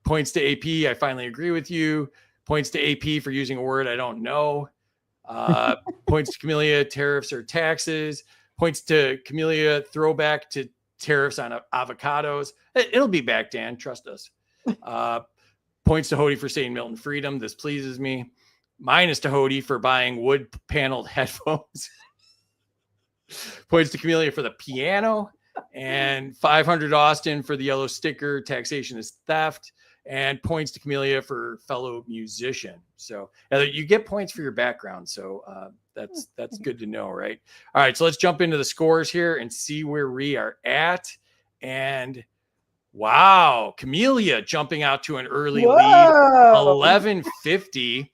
Points to AP, I finally agree with you. Points to AP for using a word I don't know. Points to Camellia, tariffs or taxes. Points to Camellia, throwback to tariffs on avocados. It'll be back, Dan. Trust us. Points to Hody for saying Milton Freedom. This pleases me. Minus to Hody for buying wood paneled headphones. Points to Camellia for the piano. And 500 Austin for the yellow sticker. Taxation is theft. And points to Camellia for fellow musician. So you get points for your background. So that's good to know, right? All right, so let's jump into the scores here and see where we are at. And wow, Camellia jumping out to an early lead, 1150.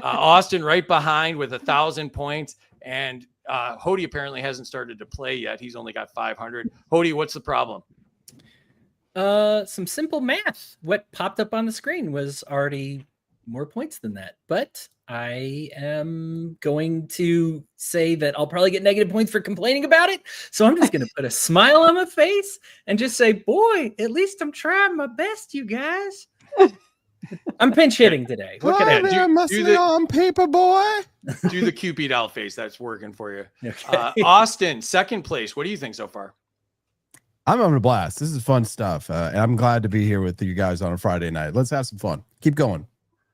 Austin right behind with 1,000 points. And Hody apparently hasn't started to play yet. He's only got 500. Hody, what's the problem? Some simple math. What popped up on the screen was already more points than that. But I am going to say that I'll probably get negative points for complaining about it. So I'm just going to put a smile on my face and just say, boy, at least I'm trying my best, you guys. I'm pinch hitting today. What can I do? Do the on paper, boy. Do the Cupid doll face. That's working for you. Okay. Austin, second place. What do you think so far? I'm having a blast. This is fun stuff. And I'm glad to be here with you guys on a Friday night. Let's have some fun. Keep going.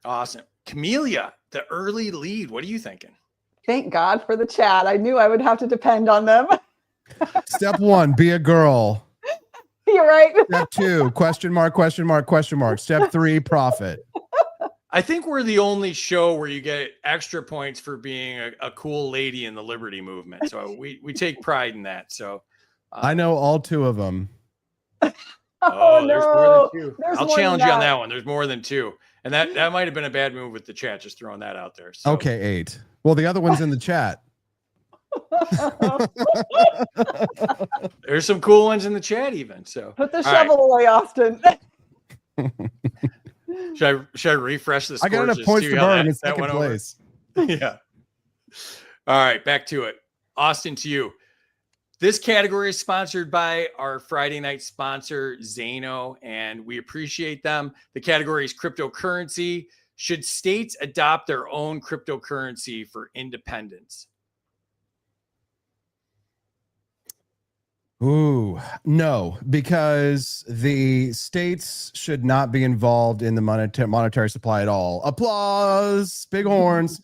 Awesome. Camellia, the early lead. What are you thinking? Thank God for the chat. I knew I would have to depend on them. Step 1, be a girl. You're right. Step 2, question mark, question mark, question mark. Step 3, profit. I think we're the only show where you get extra points for being a cool lady in the liberty movement. So we take pride in that. So I know all 2 of them. Oh, there's more no. than 2. There's I'll more than challenge you on that. that one. There's more than 2. And that might have been a bad move with the chat, just throwing that out there. So. Okay, 8. Well, the other one's in the chat. There's some cool ones in the chat even. So Put the all shovel away, Austin. Should I refresh the I got scores enough to points see to how burn in that second went over? place. Yeah. All right, back to it. Austin, to you. This category is sponsored by our Friday night sponsor, Zano, and we appreciate them. The category is cryptocurrency. Should states adopt their own cryptocurrency for independence? Ooh, no, because the states should not be involved in the monetary supply at all. Applause, big horns.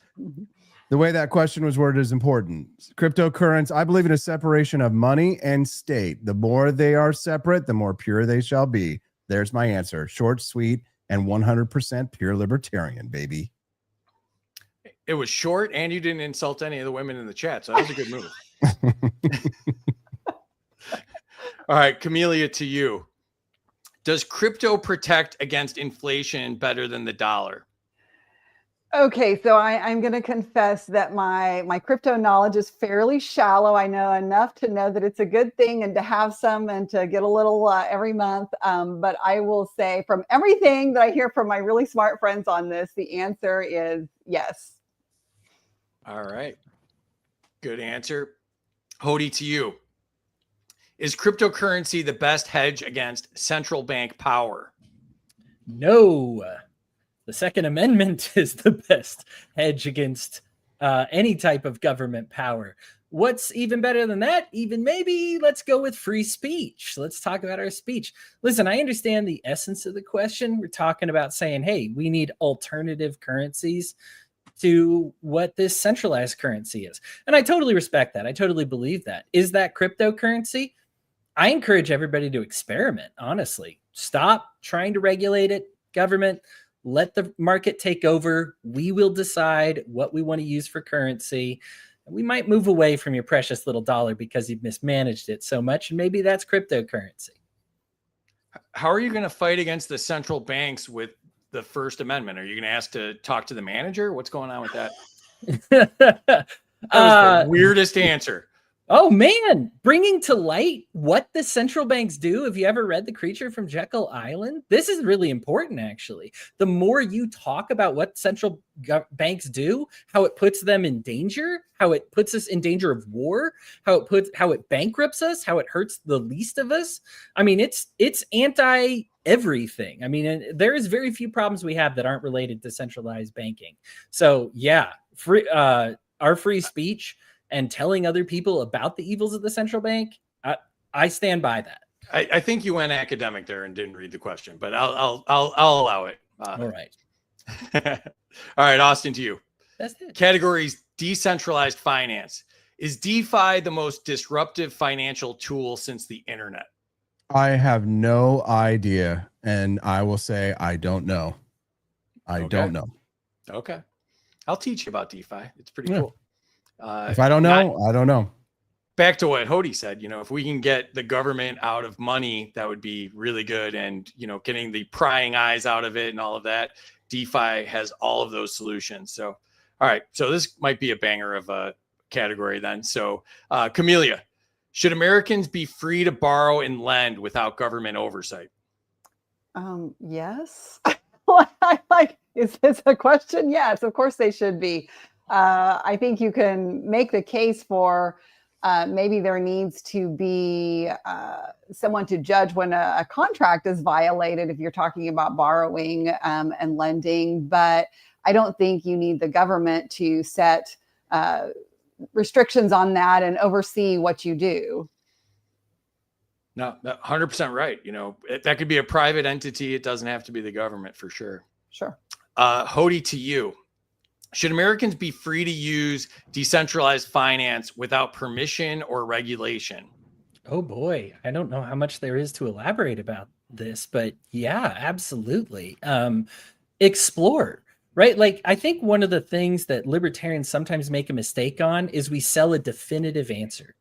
The way that question was worded is important. Cryptocurrency, I believe in a separation of money and state. The more they are separate, the more pure they shall be. There's my answer. Short, sweet, and 100% pure libertarian, baby. It was short, and you didn't insult any of the women in the chat, so that was a good move. All right, Camellia, to you. Does crypto protect against inflation better than the dollar? Okay, so I'm going to confess that my crypto knowledge is fairly shallow. I know enough to know that it's a good thing and to have some and to get a little every month. But I will say from everything that I hear from my really smart friends on this, the answer is yes. All right. Good answer. Hody, to you. Is cryptocurrency the best hedge against central bank power? No. The Second Amendment is the best hedge against any type of government power. What's even better than that? Even maybe let's go with free speech. Let's talk about our speech. Listen, I understand the essence of the question. We're talking about saying, hey, we need alternative currencies to what this centralized currency is. And I totally respect that. I totally believe that. Is that cryptocurrency? I encourage everybody to experiment, honestly. Stop trying to regulate it, government. Let the market take over. We will decide what we want to use for currency. We might move away from your precious little dollar because you've mismanaged it so much. And maybe that's cryptocurrency. How are you going to fight against the central banks with the First Amendment? Are you going to ask to talk to the manager? What's going on with that? That was the weirdest answer. Oh man, bringing to light what the central banks do. Have you ever read The Creature from Jekyll Island? This is really important, actually. The more you talk about what central banks do, how it puts them in danger, how it puts us in danger of war, how it bankrupts us, how it hurts the least of us. I mean, it's anti everything. I mean, there is very few problems we have that aren't related to centralized banking. So yeah, our free speech and telling other people about the evils of the central bank, I stand by that. I think you went academic there and didn't read the question, but I'll allow it. All right. All right, Austin, to you. That's it. Categories: decentralized finance. Is DeFi the most disruptive financial tool since the internet? I have no idea, and I will say I don't know. I don't know. Okay, I'll teach you about DeFi. It's pretty Yeah. cool. If I don't know, I don't know. Back to what Hody said, if we can get the government out of money, that would be really good. And, getting the prying eyes out of it and all of that, DeFi has all of those solutions. So, all right. So this might be a banger of a category then. So, Camellia, should Americans be free to borrow and lend without government oversight? Yes. Is this a question? Yes, of course they should be. I think you can make the case for maybe there needs to be someone to judge when a contract is violated if you're talking about borrowing and lending. But I don't think you need the government to set restrictions on that and oversee what you do. No, 100% right. That could be a private entity. It doesn't have to be the government for sure. Sure. Hody, to you. Should Americans be free to use decentralized finance without permission or regulation? Oh boy, I don't know how much there is to elaborate about this, but yeah, absolutely. Explore, right? Like, I think one of the things that libertarians sometimes make a mistake on is we sell a definitive answer,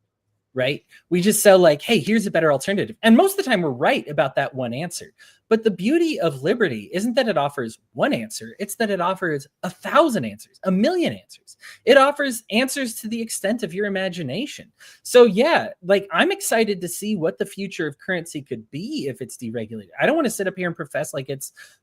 right? We just sell like, hey, here's a better alternative. And most of the time we're right about that one answer. But the beauty of liberty isn't that it offers one answer. It's that it offers 1,000 answers, 1,000,000 answers. It offers answers to the extent of your imagination. So yeah, like, I'm excited to see what the future of currency could be if it's deregulated. I don't want to sit up here and profess like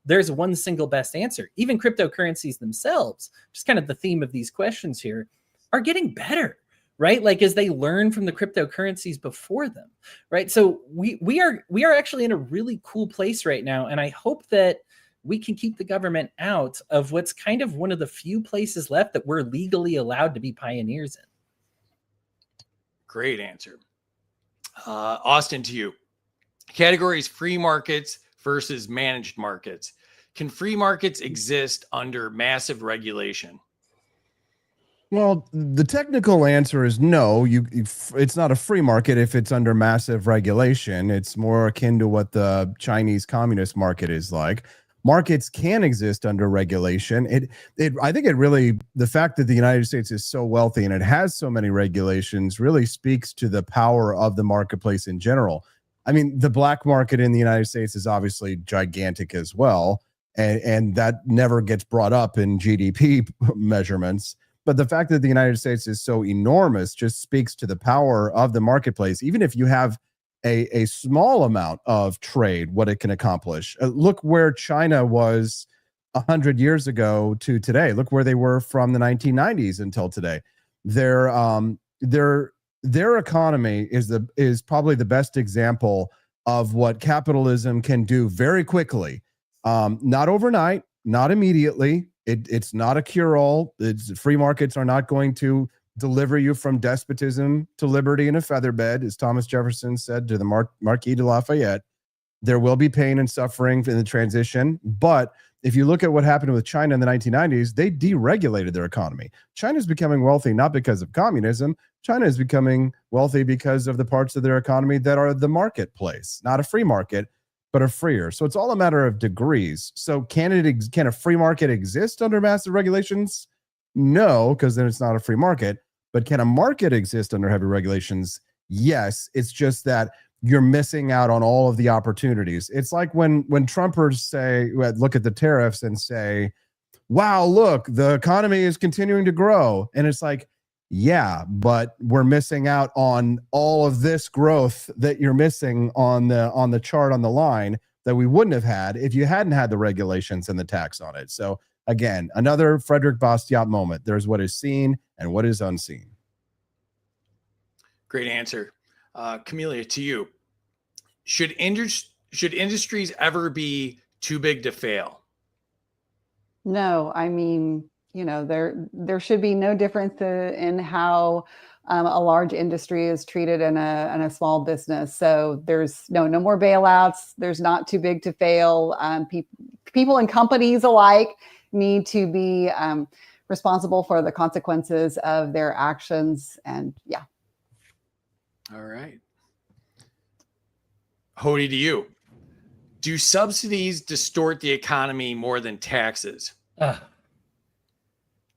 there's one single best answer. Even cryptocurrencies themselves, just kind of the theme of these questions here, are getting better. Right? Like, as they learn from the cryptocurrencies before them, right? So we are actually in a really cool place right now. And I hope that we can keep the government out of what's kind of one of the few places left that we're legally allowed to be pioneers in. Great answer. Austin, to you. Categories: free markets versus managed markets. Can free markets exist under massive regulation? Well, the technical answer is no. It's not a free market if it's under massive regulation. It's more akin to what the Chinese communist market is like. Markets can exist under regulation. I think the fact that the United States is so wealthy and it has so many regulations really speaks to the power of the marketplace in general. I mean, the black market in the United States is obviously gigantic as well, and that never gets brought up in GDP measurements. But the fact that the United States is so enormous just speaks to the power of the marketplace. Even if you have a small amount of trade, what it can accomplish. Look where China was 100 years ago to today. Look where they were from the 1990s until today. Their economy is probably the best example of what capitalism can do very quickly. Not overnight, not immediately. It's not a cure-all. Free markets are not going to deliver you from despotism to liberty in a feather bed, as Thomas Jefferson said to the Marquis de Lafayette. There will be pain and suffering in the transition, but if you look at what happened with China in the 1990s, they deregulated their economy. China is becoming wealthy not because of communism. China is becoming wealthy because of the parts of their economy that are the marketplace, not a free market, but a freer. So it's all a matter of degrees. So can a free market exist under massive regulations? No, because then it's not a free market. But can a market exist under heavy regulations? Yes. It's just that you're missing out on all of the opportunities. It's like when Trumpers say, look at the tariffs and say, wow, look, the economy is continuing to grow. And it's like, yeah, but we're missing out on all of this growth that you're missing on the chart on the line that we wouldn't have had if you hadn't had the regulations and the tax on it. So again, another Frederick Bastiat moment. There's what is seen and what is unseen. Great answer. Camellia, to you. Should industries ever be too big to fail? No, I mean, there should be no difference in how a large industry is treated in a small business. So there's no more bailouts. There's not too big to fail. People and companies alike need to be responsible for the consequences of their actions. And yeah. All right. Hody, to you. Do subsidies distort the economy more than taxes?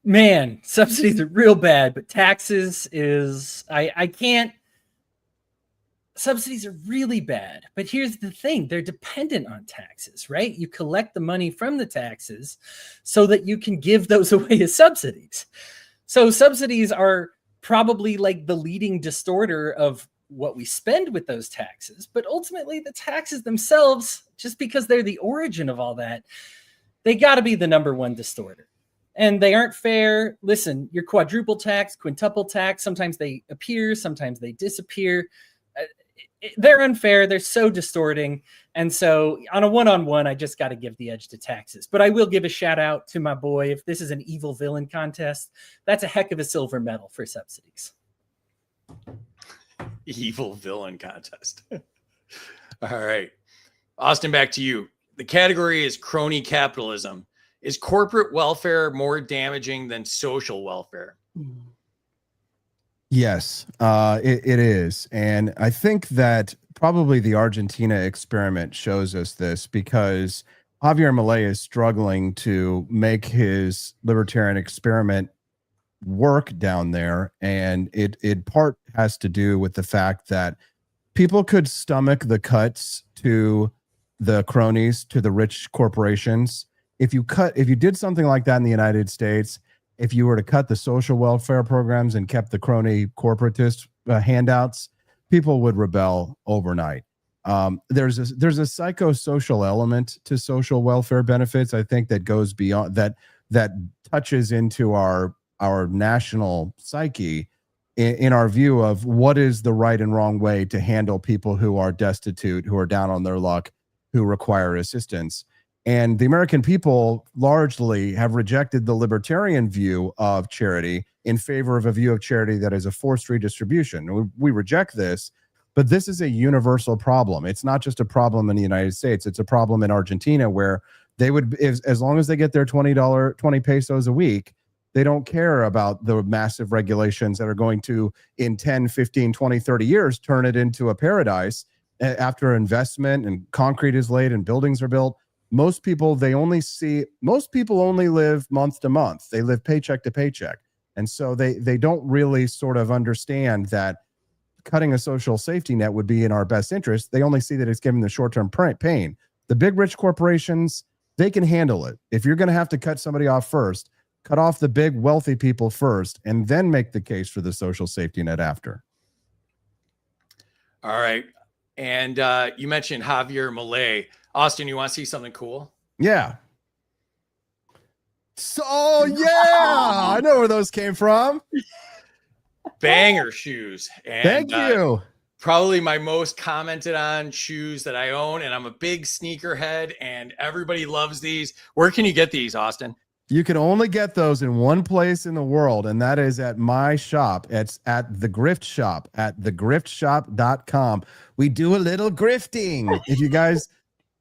Man, subsidies are real bad, but taxes is, I can't. Subsidies are really bad, but here's the thing. They're dependent on taxes, right? You collect the money from the taxes so that you can give those away as subsidies. So subsidies are probably like the leading distorter of what we spend with those taxes, but ultimately the taxes themselves, just because they're the origin of all that, they got to be the number one distorter. And they aren't fair. Listen, you're quadruple tax, quintuple tax. Sometimes they appear, sometimes they disappear. They're unfair. They're so distorting. And so on a one-on-one, I just got to give the edge to taxes. But I will give a shout out to my boy. If this is an evil villain contest, that's a heck of a silver medal for subsidies. Evil villain contest. All right. Austin, back to you. The category is crony capitalism. Is corporate welfare more damaging than social welfare? Yes, it is. And I think that probably the Argentina experiment shows us this, because Javier Milei is struggling to make his libertarian experiment work down there. And it part has to do with the fact that people could stomach the cuts to the cronies, to the rich corporations. If you did something like that in the United States, if you were to cut the social welfare programs and kept the crony corporatist handouts, people would rebel overnight. There's a psychosocial element to social welfare benefits, I think, that goes beyond that touches into our national psyche in our view of what is the right and wrong way to handle people who are destitute, who are down on their luck, who require assistance. And the American people largely have rejected the libertarian view of charity in favor of a view of charity that is a forced redistribution. We reject this, but this is a universal problem. It's not just a problem in the United States. It's a problem in Argentina, where they would, as long as they get their $20 pesos a week, they don't care about the massive regulations that are going to, in 10, 15, 20, 30 years, turn it into a paradise after investment and concrete is laid and buildings are built. Most people only live month to month. They live paycheck to paycheck. And so they don't really sort of understand that cutting a social safety net would be in our best interest. They only see that it's giving the short-term pain. The big rich corporations, they can handle it. If you're going to have to cut somebody off first, cut off the big wealthy people first, and then make the case for the social safety net after. All right. And you mentioned Javier Milei. Austin, you want to see something cool? Yeah. So, yeah, I know where those came from. Banger shoes. And, Thank you. Probably my most commented on shoes that I own, and I'm a big sneakerhead, and everybody loves these. Where can you get these, Austin? You can only get those in one place in the world, and that is at my shop. It's at the Grift Shop at thegriftshop.com. We do a little grifting. If you guys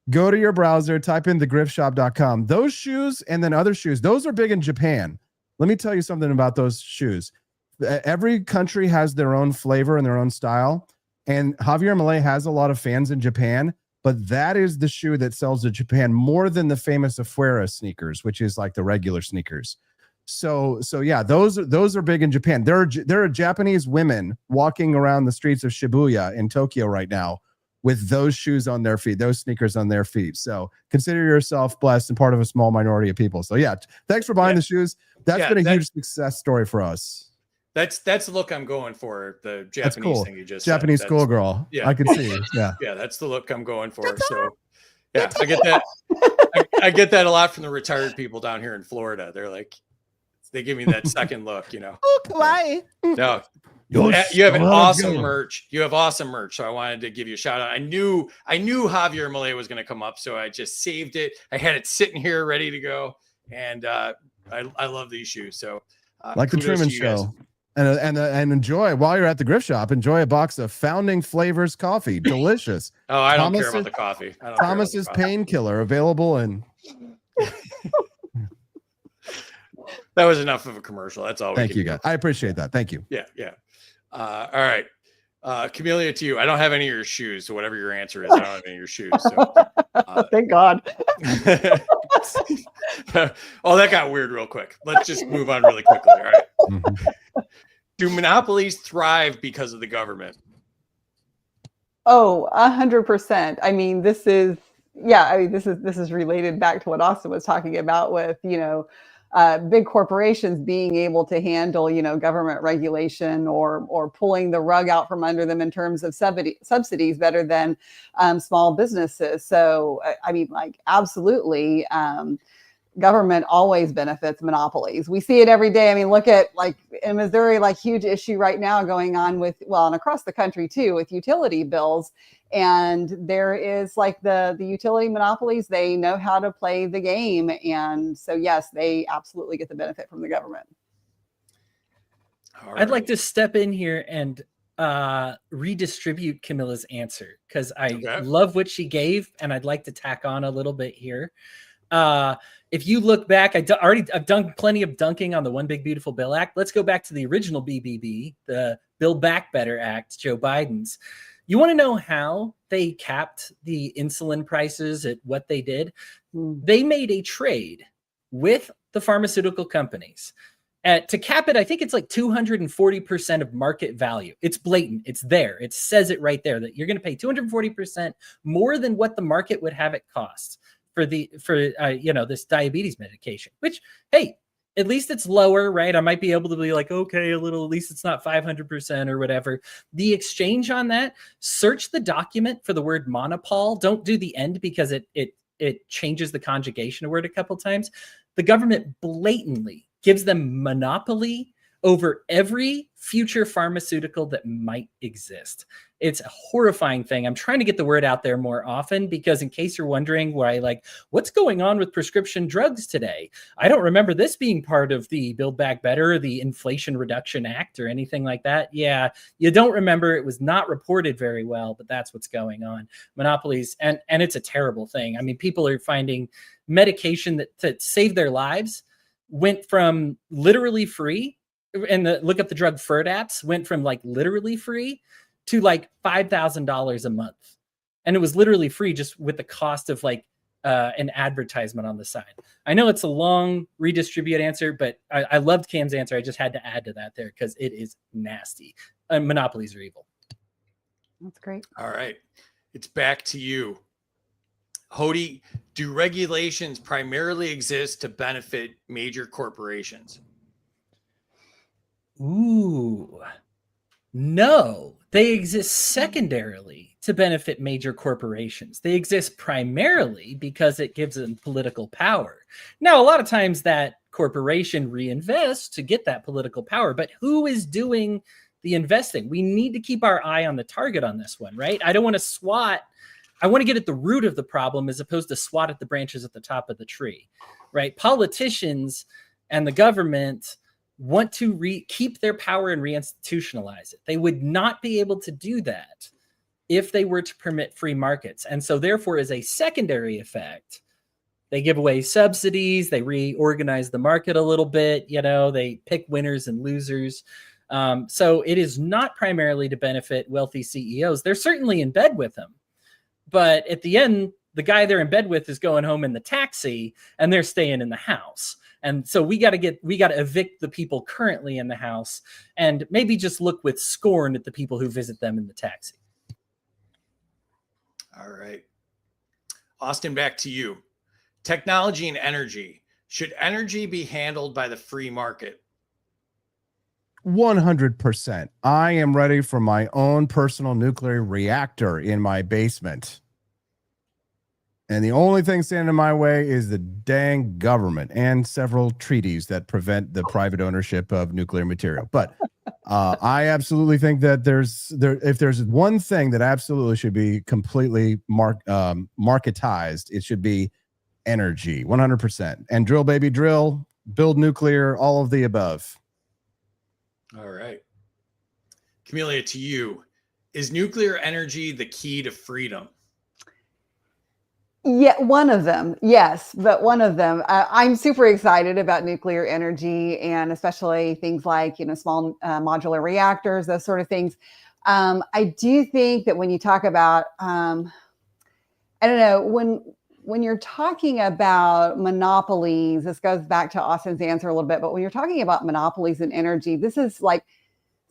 go to your browser, type in thegriftshop.com. Those shoes and then other shoes, those are big in Japan. Let me tell you something about those shoes. Every country has their own flavor and their own style. And Javier Milei has a lot of fans in Japan. But that is the shoe that sells in Japan more than the famous Afuera sneakers, which is like the regular sneakers. So yeah, those are big in Japan. There are Japanese women walking around the streets of Shibuya in Tokyo right now with those shoes on their feet, those sneakers on their feet. So consider yourself blessed and part of a small minority of people. So yeah, thanks for buying the shoes. That's been a huge success story for us. That's the look I'm going for. The Japanese thing you just Japanese said. schoolgirl. Yeah, I can see. Yeah, yeah, that's the look I'm going for. So, yeah, I get that. I get that a lot from the retired people down here in Florida. They're like, they give me that second look, you know. Oh, kawaii. No, you have an awesome merch. You have awesome merch. So I wanted to give you a shout out. I knew Javier Milei was going to come up, so I just saved it. I had it sitting here ready to go, and I love these shoes. So, like the Truman Show. And enjoy while you're at the Grift Shop. Enjoy a box of Founding Flavors coffee, delicious. Oh, I don't care about the coffee. Thomas's Painkiller available and. That was enough of a commercial. That's all. Thank you, guys. I appreciate that. Thank you. Yeah, yeah. All right, Camellia, to you. I don't have any of your shoes, so whatever your answer is, I don't have any of your shoes. So, thank God. Oh, that got weird real quick. Let's just move on really quickly. All right. Mm-hmm. Do monopolies thrive because of the government? Oh, 100%. I mean, this is related back to what Austin was talking about with, big corporations being able to handle, government regulation or pulling the rug out from under them in terms of subsidies better than small businesses. So, I mean, like, absolutely. Government always benefits monopolies. We see it every day. I mean, look at, like, in Missouri, like, huge issue right now going on with, well, and across the country too, with utility bills. And there is, like, the utility monopolies, they know how to play the game. And so, yes, they absolutely get the benefit from the government. I'd like to step in here and redistribute Camilla's answer, because I love what she gave, and I'd like to tack on a little bit here. If you look back, I've done plenty of dunking on the One Big Beautiful Bill Act. Let's go back to the original BBB, the Build Back Better Act, Joe Biden's. You want to know how they capped the insulin prices at what they did? They made a trade with the pharmaceutical companies to cap it. I think it's like 240% of market value. It's blatant. It's there. It says it right there that you're going to pay 240% more than what the market would have it cost for this diabetes medication, which, hey, at least it's lower, right? I might be able to be like, okay, at least it's not 500% or whatever. The exchange on that, search the document for the word monopole. Don't do the end, because it changes the conjugation of word a couple times. The government blatantly gives them monopoly over every future pharmaceutical that might exist. It's a horrifying thing. I'm trying to get the word out there more often, because in case you're wondering why, like, what's going on with prescription drugs today? I don't remember this being part of the Build Back Better or the Inflation Reduction Act or anything like that. Yeah, you don't remember. It was not reported very well, but that's what's going on. Monopolies, and it's a terrible thing. I mean, people are finding medication that saved their lives went from literally free, and look up the drug Firdapse, went from like literally free to like $5,000 a month. And it was literally free just with the cost of like an advertisement on the side. I know it's a long redistribute answer, but I loved Cam's answer. I just had to add to that there because it is nasty. Monopolies are evil. That's great. All right. It's back to you. Hody, do regulations primarily exist to benefit major corporations? Ooh, no, they exist secondarily to benefit major corporations. They exist primarily because it gives them political power. Now, a lot of times that corporation reinvests to get that political power, but who is doing the investing? We need to keep our eye on the target on this one, right? I don't want to swat. I want to get at the root of the problem as opposed to swat at the branches at the top of the tree. right? Politicians and the government want to keep their power and reinstitutionalize it. They would not be able to do that if they were to permit free markets. And so therefore, as a secondary effect, they give away subsidies, they reorganize the market a little bit, they pick winners and losers. So it is not primarily to benefit wealthy CEOs. They're certainly in bed with them. But at the end, the guy they're in bed with is going home in the taxi and they're staying in the house. And so we got to evict the people currently in the house and maybe just look with scorn at the people who visit them in the taxi. All right. Austin, back to you. Technology and energy. Should energy be handled by the free market? 100%. I am ready for my own personal nuclear reactor in my basement. And the only thing standing in my way is the dang government and several treaties that prevent the private ownership of nuclear material. But I absolutely think that if there's one thing that absolutely should be completely marketized, it should be energy, 100%. And drill, baby, drill, build nuclear, all of the above. All right. Camelia, to you. Is nuclear energy the key to freedom? Yeah, one of them, yes, but one of them. I'm super excited about nuclear energy and especially things like, small modular reactors, those sort of things. I do think that when you talk about, I don't know, when you're talking about monopolies, this goes back to Austin's answer a little bit, but when you're talking about monopolies in energy, this is like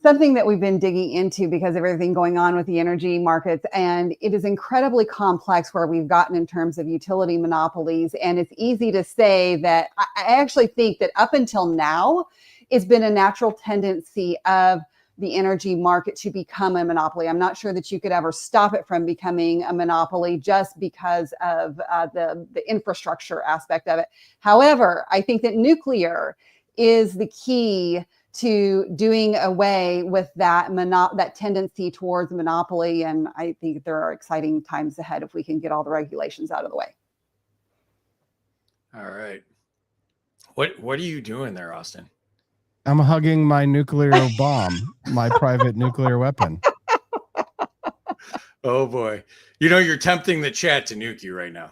something that we've been digging into because of everything going on with the energy markets. And it is incredibly complex where we've gotten in terms of utility monopolies. And it's easy to say that I actually think that up until now, it's been a natural tendency of the energy market to become a monopoly. I'm not sure that you could ever stop it from becoming a monopoly just because of the infrastructure aspect of it. However, I think that nuclear is the key to doing away with that tendency towards monopoly. And I think there are exciting times ahead if we can get all the regulations out of the way. All right. What are you doing there, Austin? I'm hugging my nuclear bomb, my private nuclear weapon. Oh boy. You're tempting the chat to nuke you right now.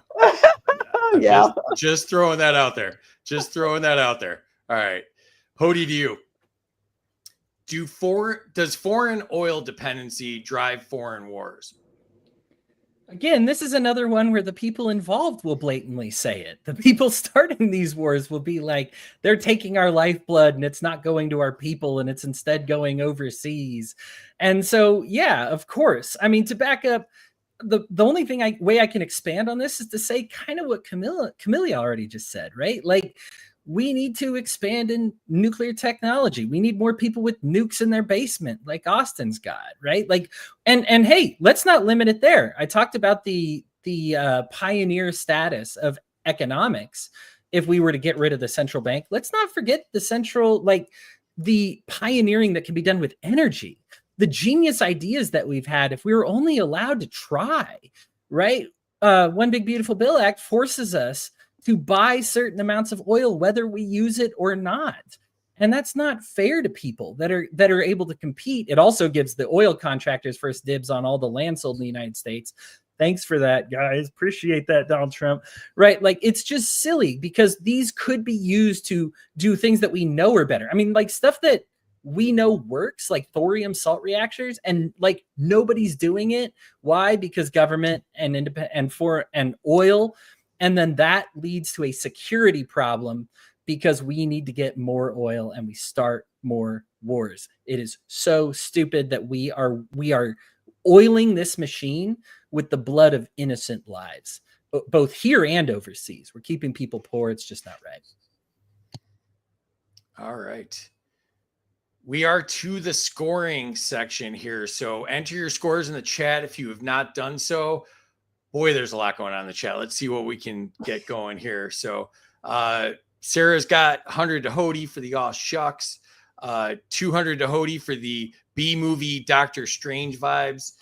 Yeah. Just throwing that out there. All right. Hody, to you. Does foreign oil dependency drive foreign wars? Again, this is another one where the people involved will blatantly say it. The people starting these wars will be like, they're taking our lifeblood and it's not going to our people and it's instead going overseas. And so, yeah, of course. I mean, to back up, the only way I can expand on this is to say kind of what Camelia already just said, right? Like, we need to expand in nuclear technology. We need more people with nukes in their basement, like Austin's got, right? Like, and hey, let's not limit it there. I talked about the pioneer status of economics. If we were to get rid of the central bank, let's not forget the pioneering that can be done with energy, the genius ideas that we've had. If we were only allowed to try, right? One Big Beautiful Bill Act forces us to buy certain amounts of oil, whether we use it or not. And that's not fair to people that are able to compete. It also gives the oil contractors first dibs on all the land sold in the United States. Thanks for that, guys. Appreciate that, Donald Trump. Right? Like, it's just silly because these could be used to do things that we know are better. I mean, like stuff that we know works, like thorium salt reactors, and like nobody's doing it. Why? Because government and oil. And then that leads to a security problem because we need to get more oil and we start more wars. It is so stupid that we are oiling this machine with the blood of innocent lives, both here and overseas. We're keeping people poor. It's just not right. All right. We are to the scoring section here. So enter your scores in the chat if you have not done so. Boy, there's a lot going on in the chat. Let's see what we can get going here. So Sarah's got 100 to Hody for the Aw Shucks, 200 to Hody for the B-movie Doctor Strange vibes.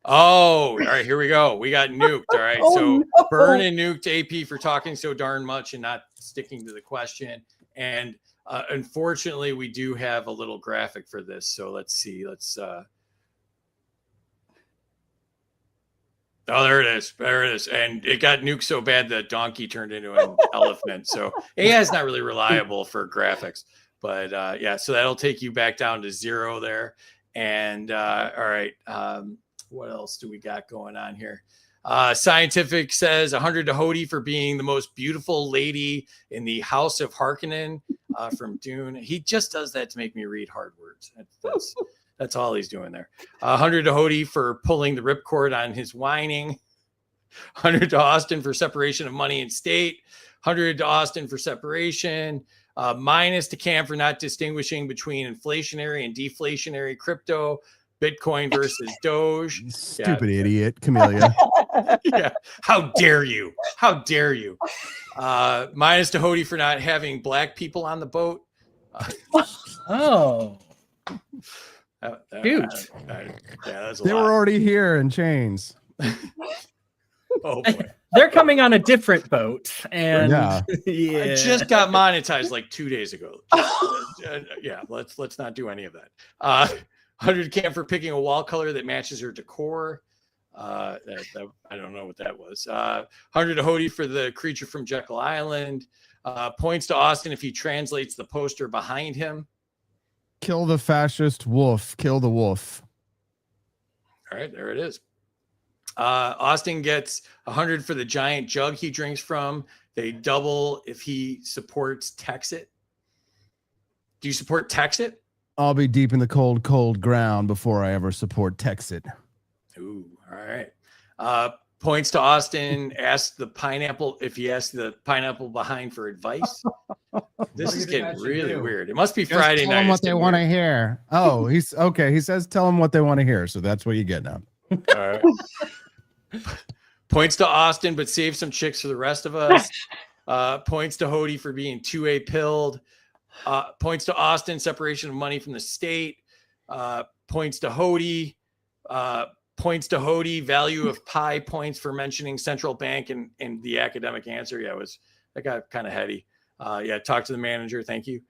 Oh, all right. Here we go. We got nuked. All right. Oh, So no. Burn and nuked AP for talking so darn much and not sticking to the question. And unfortunately, we do have a little graphic for this. So let's see. Oh, there it is. There it is. And it got nuked so bad that donkey turned into an elephant. So AI is not really reliable for graphics. But yeah, so that'll take you back down to 0 there. And all right. What else do we got going on here? Scientific says 100 to Hody for being the most beautiful lady in the House of Harkonnen from Dune. He just does that to make me read hard words. That's all he's doing there. 100 to Hody for pulling the ripcord on his whining. 100 to Austin for separation of money and state. 100 to Austin for separation. Minus to Cam for not distinguishing between inflationary and deflationary crypto. Bitcoin versus Doge. Stupid idiot, Camellia. Yeah. How dare you? How dare you? Minus to Hody for not having black people on the boat. Oh, Huge. Yeah, that's a They lot. were already here in chains. Oh boy. they're coming on a different boat, and Yeah. yeah. I just got monetized like 2 days ago. Yeah, let's not do any of that. 100 Cam for picking a wall color that matches her decor. I don't know what that was. 100 to Hody for the creature from Jekyll Island. Points to Austin if he translates the poster behind him. Kill the fascist wolf. Kill the wolf. All right, there it is. Austin gets 100 for the giant jug he drinks from. They double if he supports Texit. Do you support Texit? I'll be deep in the cold, cold ground before I ever support Texit. Ooh, all right. Points to Austin. Ask the pineapple if he asks the pineapple behind for advice. This is getting really weird. It must be Friday tell night. them what It's they getting want to weird. hear. Oh, he's okay. He says, tell them what they want to hear. So that's what you get now. All right. Points to Austin, but save some chicks for the rest of us. Points to Hody for being 2A pilled. Points to Austin, separation of money from the state. Points to Hody. Points to Hody, value of pi points for mentioning central bank and the academic answer. Yeah, that got kind of heady. Yeah, talk to the manager. Thank you.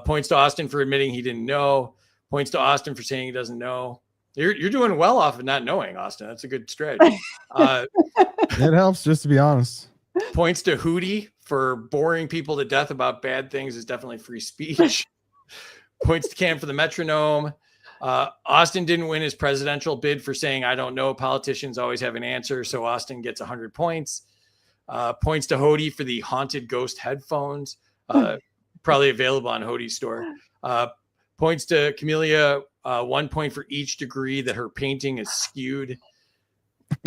Points to Austin for admitting he didn't know. Points to Austin for saying he doesn't know. You're doing well off of not knowing, Austin. That's a good strategy. It helps, just to be honest. Points to Hootie for boring people to death about bad things is definitely free speech. Points to Cam for the metronome. Austin didn't win his presidential bid for saying, I don't know. Politicians always have an answer. So Austin gets 100 points. Points to Hody for the haunted ghost headphones, probably available on Hody's store. Points to Camellia, 1 point for each degree that her painting is skewed.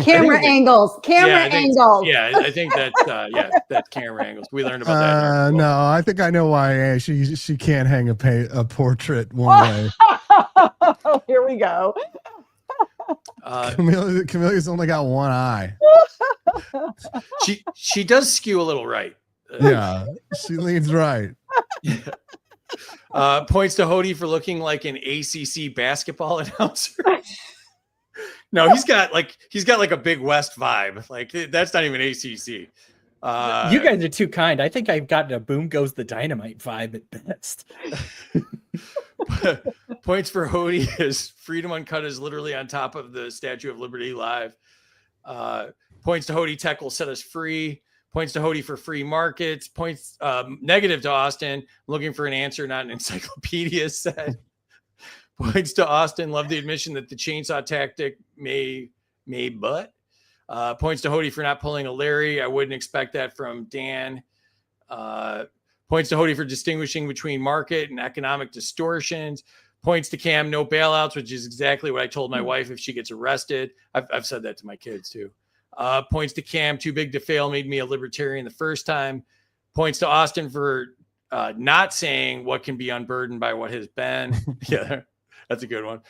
Camera angles. Camera I think- angles. Yeah, I think that's camera angles. We learned about that. in our book. No, I think I know why she can't hang a portrait one way. Here we go. Camelia's only got one eye. She does skew a little right. Yeah, she leans right. Points to Hody for looking like an ACC basketball announcer. No, he's got like a Big West vibe. Like that's not even ACC. You guys are too kind. I think I've gotten a Boom Goes the Dynamite vibe at best. Points for Hody is Freedom Uncut is literally on top of the Statue of Liberty live. Points to Hody, tech will set us free. Points to Hody for free markets. Points negative to Austin. Looking for an answer, not an encyclopedia set. Points to Austin. Love the admission that the chainsaw tactic may butt. Points to Hody for not pulling a Larry. I wouldn't expect that from Dan. Points to Hody for distinguishing between market and economic distortions. Points to Cam, no bailouts, which is exactly what I told my wife if she gets arrested. I've said that to my kids too. Points to Cam, too big to fail, made me a libertarian the first time. Points to Austin for not saying what can be unburdened by what has been. Yeah, that's a good one.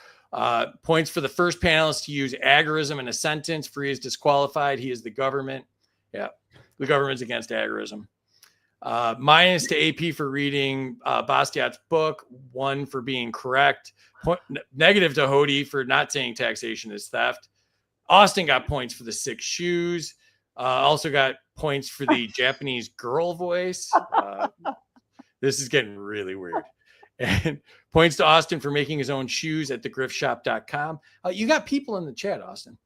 Points for the first panelist to use agorism in a sentence. Free is disqualified. He is the government. Yeah, the government's against agorism. Minus to AP for reading Bastiat's book. 1 for being correct. Negative to Hody for not saying taxation is theft. Austin got points for the 6 shoes. Also got points for the Japanese girl voice. This is getting really weird. And points to Austin for making his own shoes at thegriftshop.com. You got people in the chat, Austin.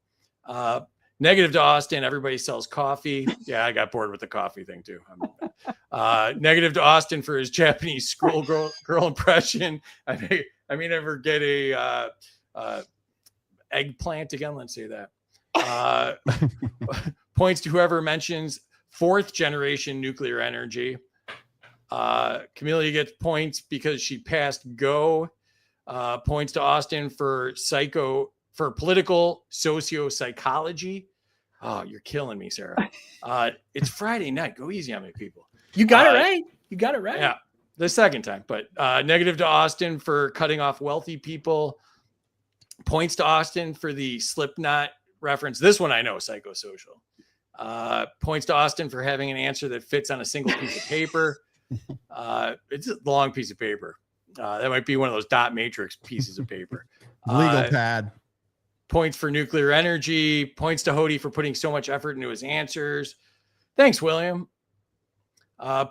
Negative to Austin, everybody sells coffee. Yeah, I got bored with the coffee thing too. Negative to Austin for his Japanese schoolgirl impression. I may never get a eggplant again. Let's say that. Points to whoever mentions 4th generation nuclear energy. Camellia gets points because she passed Go. Points to Austin for political socio-psychology. Oh, you're killing me, Sarah. It's Friday night. Go easy on me, people. You got it right. You got it right. Yeah, the second time. But negative to Austin for cutting off wealthy people. Points to Austin for the Slipknot reference. This one I know, psychosocial. Points to Austin for having an answer that fits on a single piece of paper. It's a long piece of paper. That might be one of those dot matrix pieces of paper. Legal pad. Points for nuclear energy. Points to Hody for putting so much effort into his answers. Thanks, William.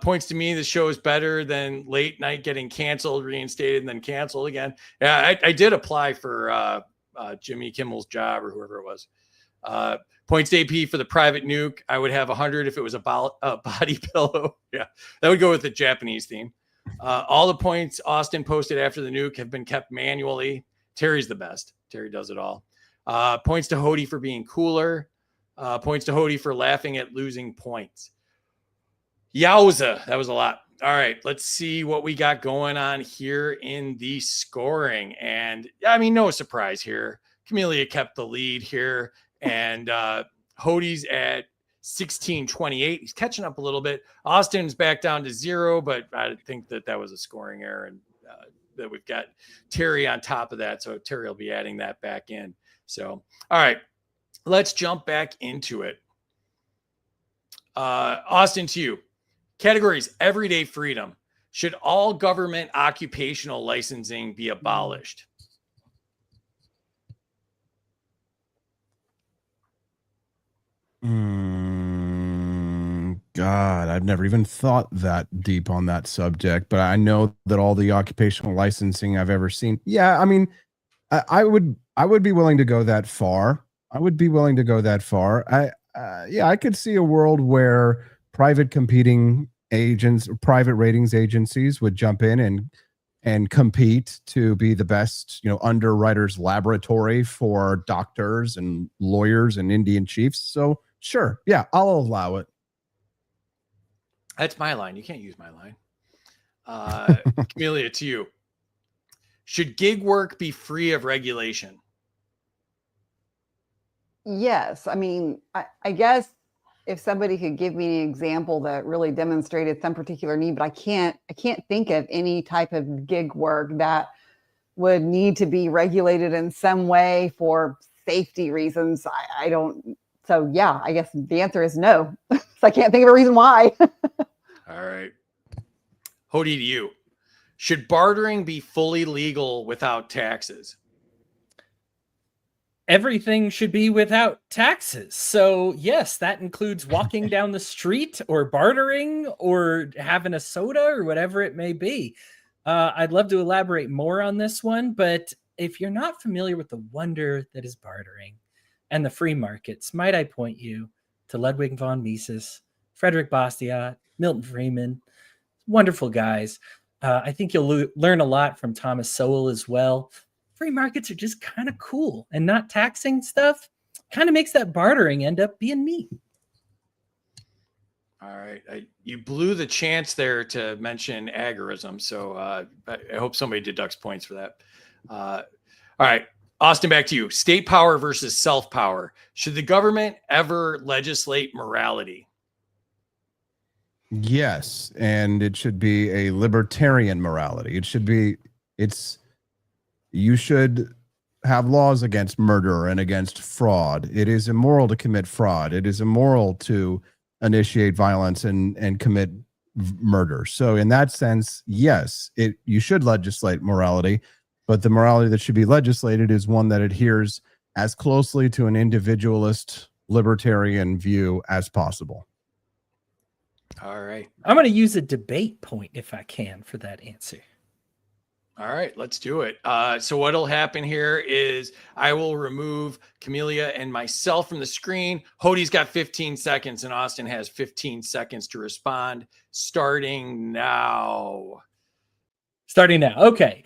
Points to me, the show is better than late night getting canceled, reinstated, and then canceled again. Yeah, I did apply for Jimmy Kimmel's job or whoever it was. Points to AP for the private nuke. I would have 100 if it was a body pillow. Yeah, that would go with the Japanese theme. All the points Austin posted after the nuke have been kept manually. Terry's the best. Terry does it all. Points to Hody for being cooler. Points to Hody for laughing at losing points. Yowza, that was a lot. All right, let's see what we got going on here in the scoring. And I mean, no surprise here. Camellia kept the lead here, and Hody's at 16-28. He's catching up a little bit. Austin's back down to 0, but I think that was a scoring error, and that we've got Terry on top of that. So Terry will be adding that back in. So, all right, let's jump back into it. Austin, to you. Categories: everyday freedom. Should all government occupational licensing be abolished? God, I've never even thought that deep on that subject, but I know that all the occupational licensing I've ever seen. Yeah, I mean, I would be willing to go that far. I could see a world where private competing agents, private ratings agencies would jump in and compete to be the best, underwriters laboratory for doctors and lawyers and Indian chiefs. So sure. Yeah, I'll allow it. That's my line. You can't use my line. Camellia, to you. Should gig work be free of regulation? Yes. I mean, I guess if somebody could give me an example that really demonstrated some particular need, but I can't think of any type of gig work that would need to be regulated in some way for safety reasons. I don't. So yeah, I guess the answer is no. So I can't think of a reason why. All right. Hody, to you. Should bartering be fully legal without taxes? Everything should be without taxes. So yes, that includes walking down the street or bartering or having a soda or whatever it may be. I'd love to elaborate more on this one, but if you're not familiar with the wonder that is bartering and the free markets, might I point you to Ludwig von Mises, Frederick Bastiat, Milton Friedman, wonderful guys. I think you'll learn a lot from Thomas Sowell as well. Free markets are just kind of cool, and not taxing stuff kind of makes that bartering end up being neat. All right. You blew the chance there to mention agorism. So I hope somebody deducts points for that. All right. Austin, back to you. State power versus self-power. Should the government ever legislate morality? Yes, and it should be a libertarian morality. You should have laws against murder and against fraud. It is immoral to commit fraud. It is immoral to initiate violence and commit murder. So in that sense, yes, you should legislate morality, but the morality that should be legislated is one that adheres as closely to an individualist libertarian view as possible. All right. I'm going to use a debate point if I can for that answer. All right, let's do it. So what'll happen here is I will remove Camellia and myself from the screen. Hody's got 15 seconds and Austin has 15 seconds to respond, starting now. Starting now. Okay.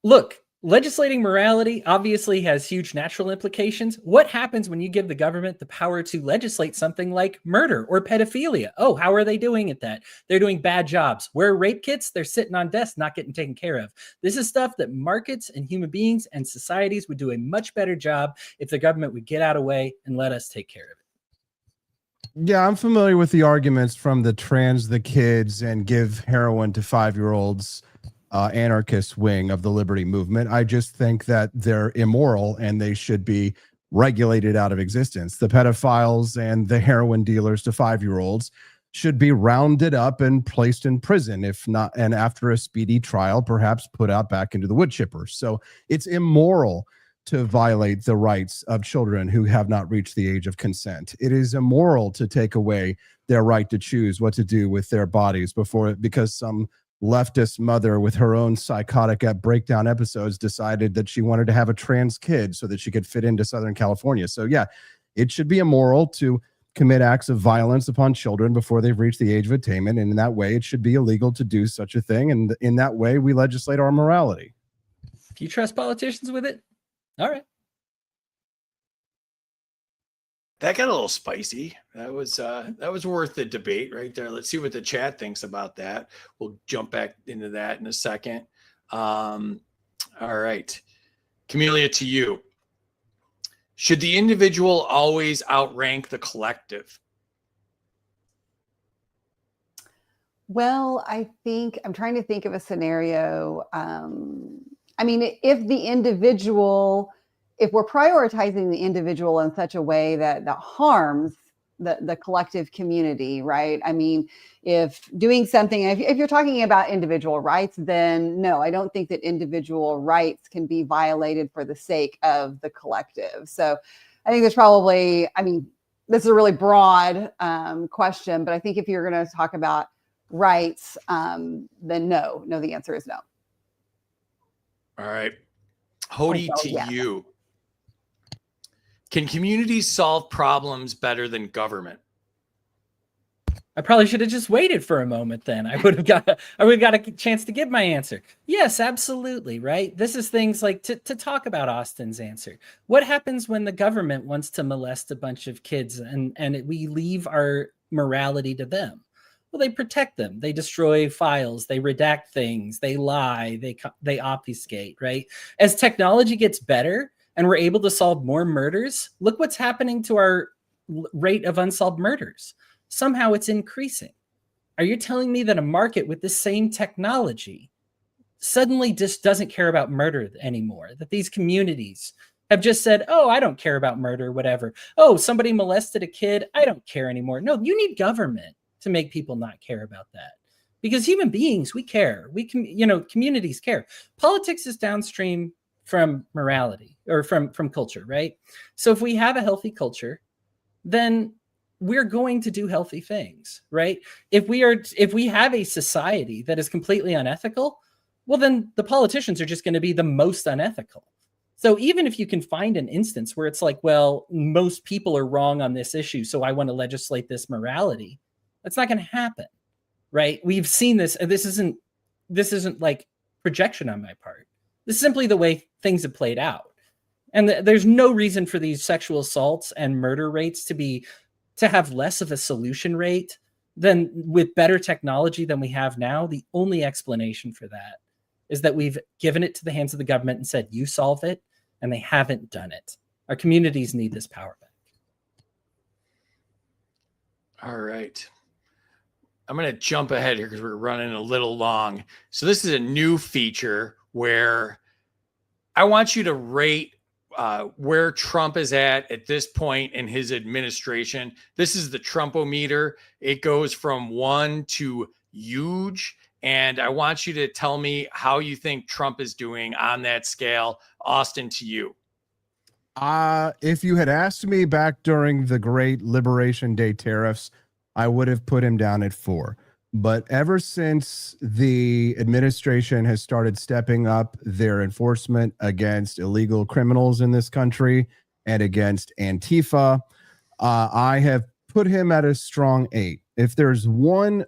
Look, legislating morality obviously has huge natural implications. What happens when you give the government the power to legislate something like murder or pedophilia? Oh, how are they doing at that? They're doing bad jobs. Where are rape kits? They're sitting on desks, not getting taken care of. This is stuff that markets and human beings and societies would do a much better job if the government would get out of the way and let us take care of it. Yeah, I'm familiar with the arguments from the trans the kids and give heroin to 5-year-olds anarchist wing of the liberty movement. I just think that they're immoral and they should be regulated out of existence. The pedophiles and the heroin dealers to 5-year-olds should be rounded up and placed in prison, if not, and after a speedy trial, perhaps put out back into the wood chippers. So it's immoral to violate the rights of children who have not reached the age of consent. It is immoral to take away their right to choose what to do with their bodies because some leftist mother with her own psychotic breakdown episodes decided that she wanted to have a trans kid so that she could fit into Southern California. So yeah, it should be immoral to commit acts of violence upon children before they've reached the age of attainment. And in that way, it should be illegal to do such a thing. And in that way, we legislate our morality. Do you trust politicians with it? All right. That got a little spicy. That was worth the debate right there. Let's see what the chat thinks about that. We'll jump back into that in a second. All right. Camellia, to you. Should the individual always outrank the collective? Well, I think I'm trying to think of a scenario. I mean, if we're prioritizing the individual in such a way that harms the collective community, right? I mean, if doing something, if you're talking about individual rights, then no, I don't think that individual rights can be violated for the sake of the collective. So I think there's probably, I mean, this is a really broad question, but I think if you're going to talk about rights, then no, the answer is no. All right. Hody, Oh, to yeah. you. Can communities solve problems better than government? I probably should have just waited for a moment then. I would have got a chance to give my answer. Yes, absolutely, right? This is things like to talk about Austin's answer. What happens when the government wants to molest a bunch of kids and we leave our morality to them? Well, they protect them. They destroy files. They redact things. They lie. They obfuscate, right? As technology gets better and we're able to solve more murders, look what's happening to our rate of unsolved murders. Somehow it's increasing. Are you telling me that a market with the same technology suddenly just doesn't care about murder anymore? That these communities have just said, oh, I don't care about murder, whatever. Oh, somebody molested a kid. I don't care anymore. No, you need government to make people not care about that. Because human beings, we care. Communities care. Politics is downstream from morality or from culture, right? So if we have a healthy culture, then we're going to do healthy things, right? If we have a society that is completely unethical, well, then the politicians are just going to be the most unethical. So even if you can find an instance where it's like, well, most people are wrong on this issue, so I want to legislate this morality, that's not going to happen, right? We've seen this, and this isn't like projection on my part. This is simply the way things have played out. And there's no reason for these sexual assaults and murder rates to have less of a solution rate than with better technology than we have now. The only explanation for that is that we've given it to the hands of the government and said, you solve it, and they haven't done it. Our communities need this power back. All right. I'm going to jump ahead here because we're running a little long. So this is a new feature where I want you to rate where Trump is at this point in his administration. This is the Trumpometer. It goes from 1 to huge. And I want you to tell me how you think Trump is doing on that scale. Austin, to you. If you had asked me back during the Great Liberation Day tariffs, I would have put him down at 4. But ever since the administration has started stepping up their enforcement against illegal criminals in this country and against Antifa, I have put him at a strong 8. If there's one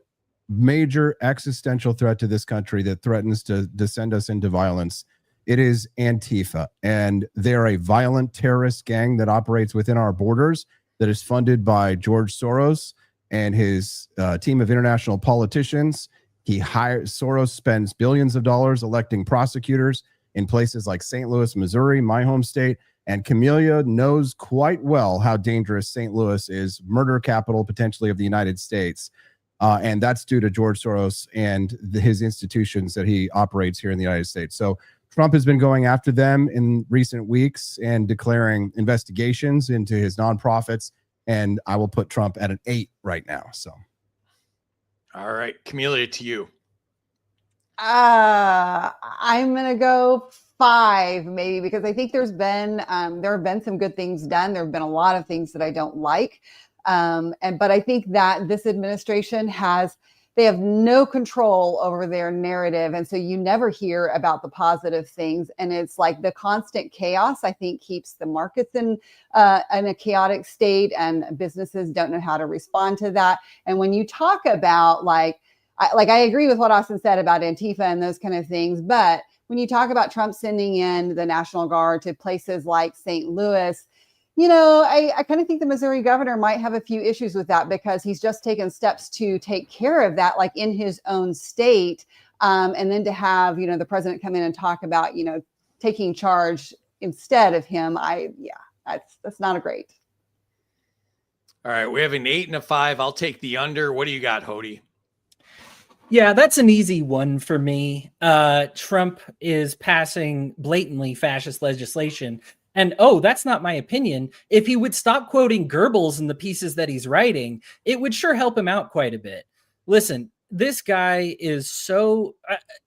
major existential threat to this country that threatens to descend us into violence, it is Antifa. And they're a violent terrorist gang that operates within our borders, that is funded by George Soros and his team of international politicians. Soros spends billions of dollars electing prosecutors in places like St. Louis, Missouri, my home state. And Camellia knows quite well how dangerous St. Louis is, murder capital potentially of the United States. And that's due to George Soros and his institutions that he operates here in the United States. So Trump has been going after them in recent weeks and declaring investigations into his nonprofits. And I will put Trump at an 8 right now. So, All right, Camellia, to you. I'm gonna go 5 maybe, because I think there have been some good things done. There have been a lot of things that I don't like, but I think that this administration they have no control over their narrative, and so you never hear about the positive things. And it's like the constant chaos, I think, keeps the markets in a chaotic state, and businesses don't know how to respond to that. And when you talk about I agree with what Austin said about Antifa and those kind of things, but when you talk about Trump sending in the National Guard to places like St. Louis, I kind of think the Missouri governor might have a few issues with that, because he's just taken steps to take care of that, like in his own state. And then to have, the president come in and talk about, taking charge instead of him. That's not a great. All right, we have an 8 and a 5. I'll take the under. What do you got, Hody? Yeah, that's an easy one for me. Trump is passing blatantly fascist legislation. And that's not my opinion. If he would stop quoting Goebbels in the pieces that he's writing, it would sure help him out quite a bit. Listen, this guy is so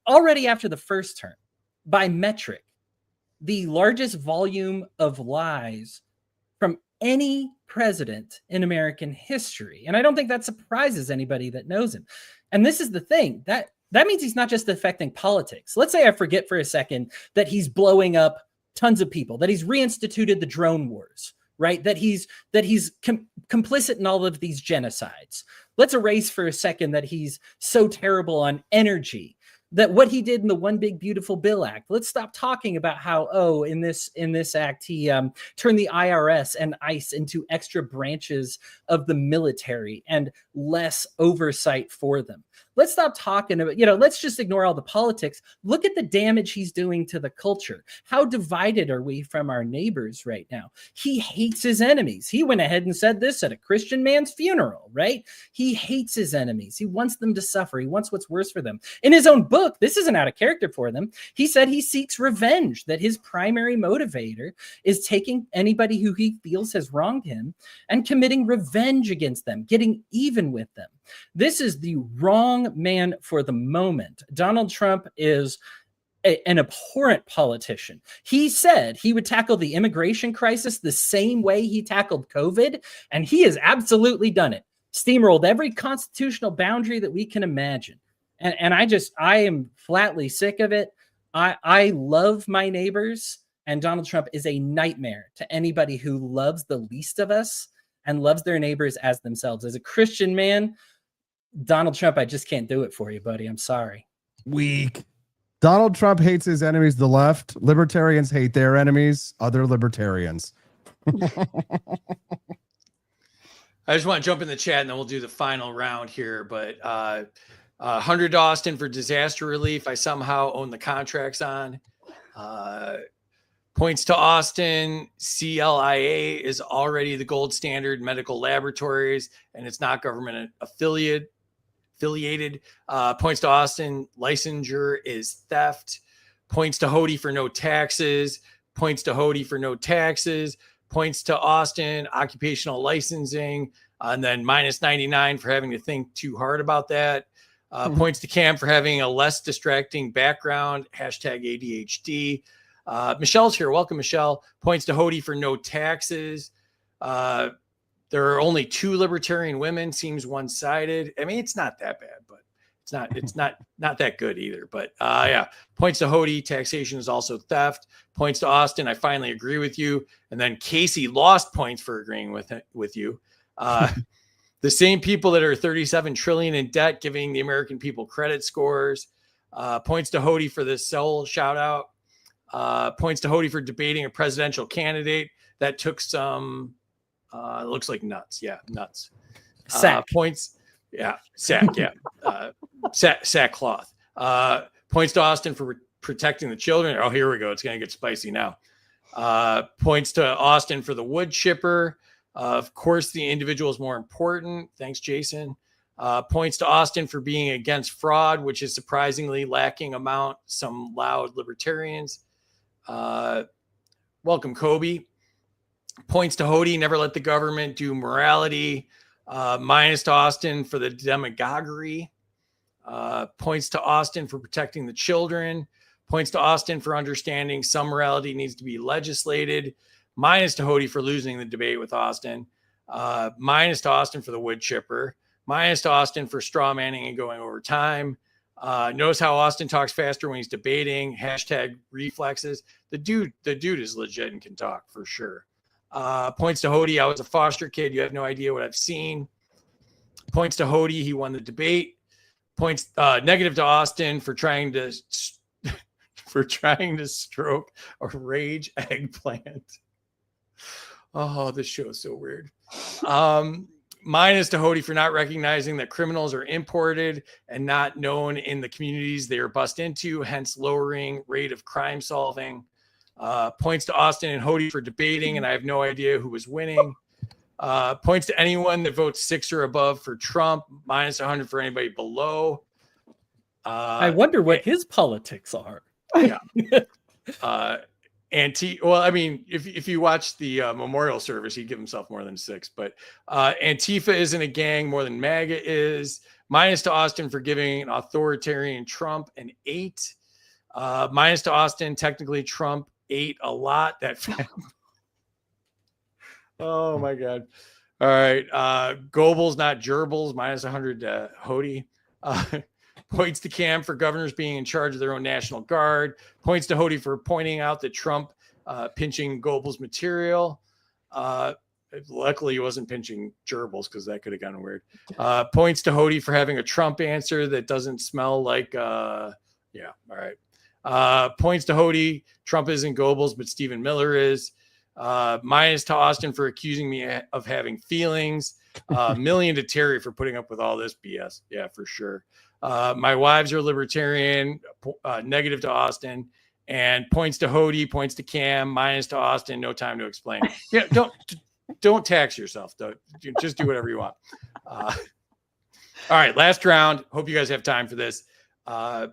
already after the first term, by metric, the largest volume of lies from any president in American history. And I don't think that surprises anybody that knows him. And this is the thing, that means he's not just affecting politics. Let's say I forget for a second that he's blowing up tons of people, that he's reinstituted the drone wars, right? That he's complicit in all of these genocides. Let's erase for a second that he's so terrible on energy, that what he did in the One Big Beautiful Bill Act. Let's stop talking about how, in this act, he turned the IRS and ICE into extra branches of the military and less oversight for them. Let's stop talking about, let's just ignore all the politics. Look at the damage he's doing to the culture. How divided are we from our neighbors right now? He hates his enemies. He went ahead and said this at a Christian man's funeral, right? He hates his enemies. He wants them to suffer. He wants what's worse for them. In his own book, this isn't out of character for them. He said he seeks revenge, that his primary motivator is taking anybody who he feels has wronged him and committing revenge against them, getting even with them. This is the wrong man for the moment. Donald Trump is an abhorrent politician. He said he would tackle the immigration crisis the same way he tackled COVID, and he has absolutely done it. Steamrolled every constitutional boundary that we can imagine. And I am flatly sick of it. I love my neighbors, and Donald Trump is a nightmare to anybody who loves the least of us and loves their neighbors as themselves. As a Christian man, Donald Trump, I just can't do it for you, buddy. I'm sorry. Weak. Donald Trump hates his enemies, the left. Libertarians hate their enemies, other libertarians. I just want to jump in the chat and then we'll do the final round here. But 100 to Austin for disaster relief. I somehow own the contracts on. Points to Austin. CLIA is already the gold standard medical laboratories, and it's not government affiliated. Points to Austin. Licensure is theft. Points to Hody for no taxes. Points to Hody for no taxes. Points to Austin, occupational licensing, and then minus 99 for having to think too hard about that. Points to Cam for having a less distracting background, hashtag ADHD. Michelle's here. Welcome, Michelle. Points to Hody for no taxes. There are only 2 libertarian women. Seems one-sided. I mean, it's not that bad, but it's not that good either. But yeah, points to Hody. Taxation is also theft. Points to Austin. I finally agree with you. And then Casey lost points for agreeing with you. The same people that are 37 trillion in debt, giving the American people credit scores. Points to Hody for the Seoul shout out. Points to Hody for debating a presidential candidate. That took some. It looks like nuts. Yeah, nuts. Sack. Points. Yeah, sack. Yeah, sackcloth. Points to Austin for protecting the children. Oh, here we go. It's going to get spicy now. Points to Austin for the wood chipper. Of course, the individual is more important. Thanks, Jason. Points to Austin for being against fraud, which is surprisingly lacking amount some loud libertarians. Welcome, Kobe. Points to Hody, never let the government do morality. Minus to Austin for the demagoguery. Points to Austin for protecting the children. Points to Austin for understanding some morality needs to be legislated. Minus to Hody for losing the debate with Austin. Minus to Austin for the wood chipper. Minus to Austin for straw manning and going over time. Notice how Austin talks faster when he's debating. Hashtag reflexes. The dude is legit and can talk for sure. Points to Hody. I was a foster kid. You have no idea what I've seen. Points to Hody. He won the debate. Points negative to Austin for trying to stroke a rage eggplant. Oh, this show is so weird. Minus to Hody for not recognizing that criminals are imported and not known in the communities they are bust into, hence lowering rate of crime solving. Points to Austin and Hody for debating, and I have no idea who was winning. Points to anyone that votes 6 or above for Trump, minus 100 for anybody below. I wonder what his politics are. Yeah. Well, I mean, if you watch the memorial service, he'd give himself more than 6. But Antifa isn't a gang more than MAGA is. Minus to Austin for giving an authoritarian Trump an 8. Minus to Austin, technically Trump ate a lot. That oh my God. All right. Goebbels, not gerbils, minus 100 to Hody. Points to Cam for governors being in charge of their own National Guard. Points to Hody for pointing out that Trump pinching Goebbels material. Luckily, he wasn't pinching gerbils because that could have gotten weird. Points to Hody for having a Trump answer that doesn't smell like, yeah, all right. Points to Hody. Trump isn't Goebbels, but Stephen Miller is. Minus to Austin for accusing me of having feelings. Million to Terry for putting up with all this BS. Yeah, for sure. My wives are libertarian. Negative to Austin. And points to Hody, points to Cam, minus to Austin. No time to explain. Yeah, don't tax yourself. Just do whatever you want. All right, last round. Hope you guys have time for this. I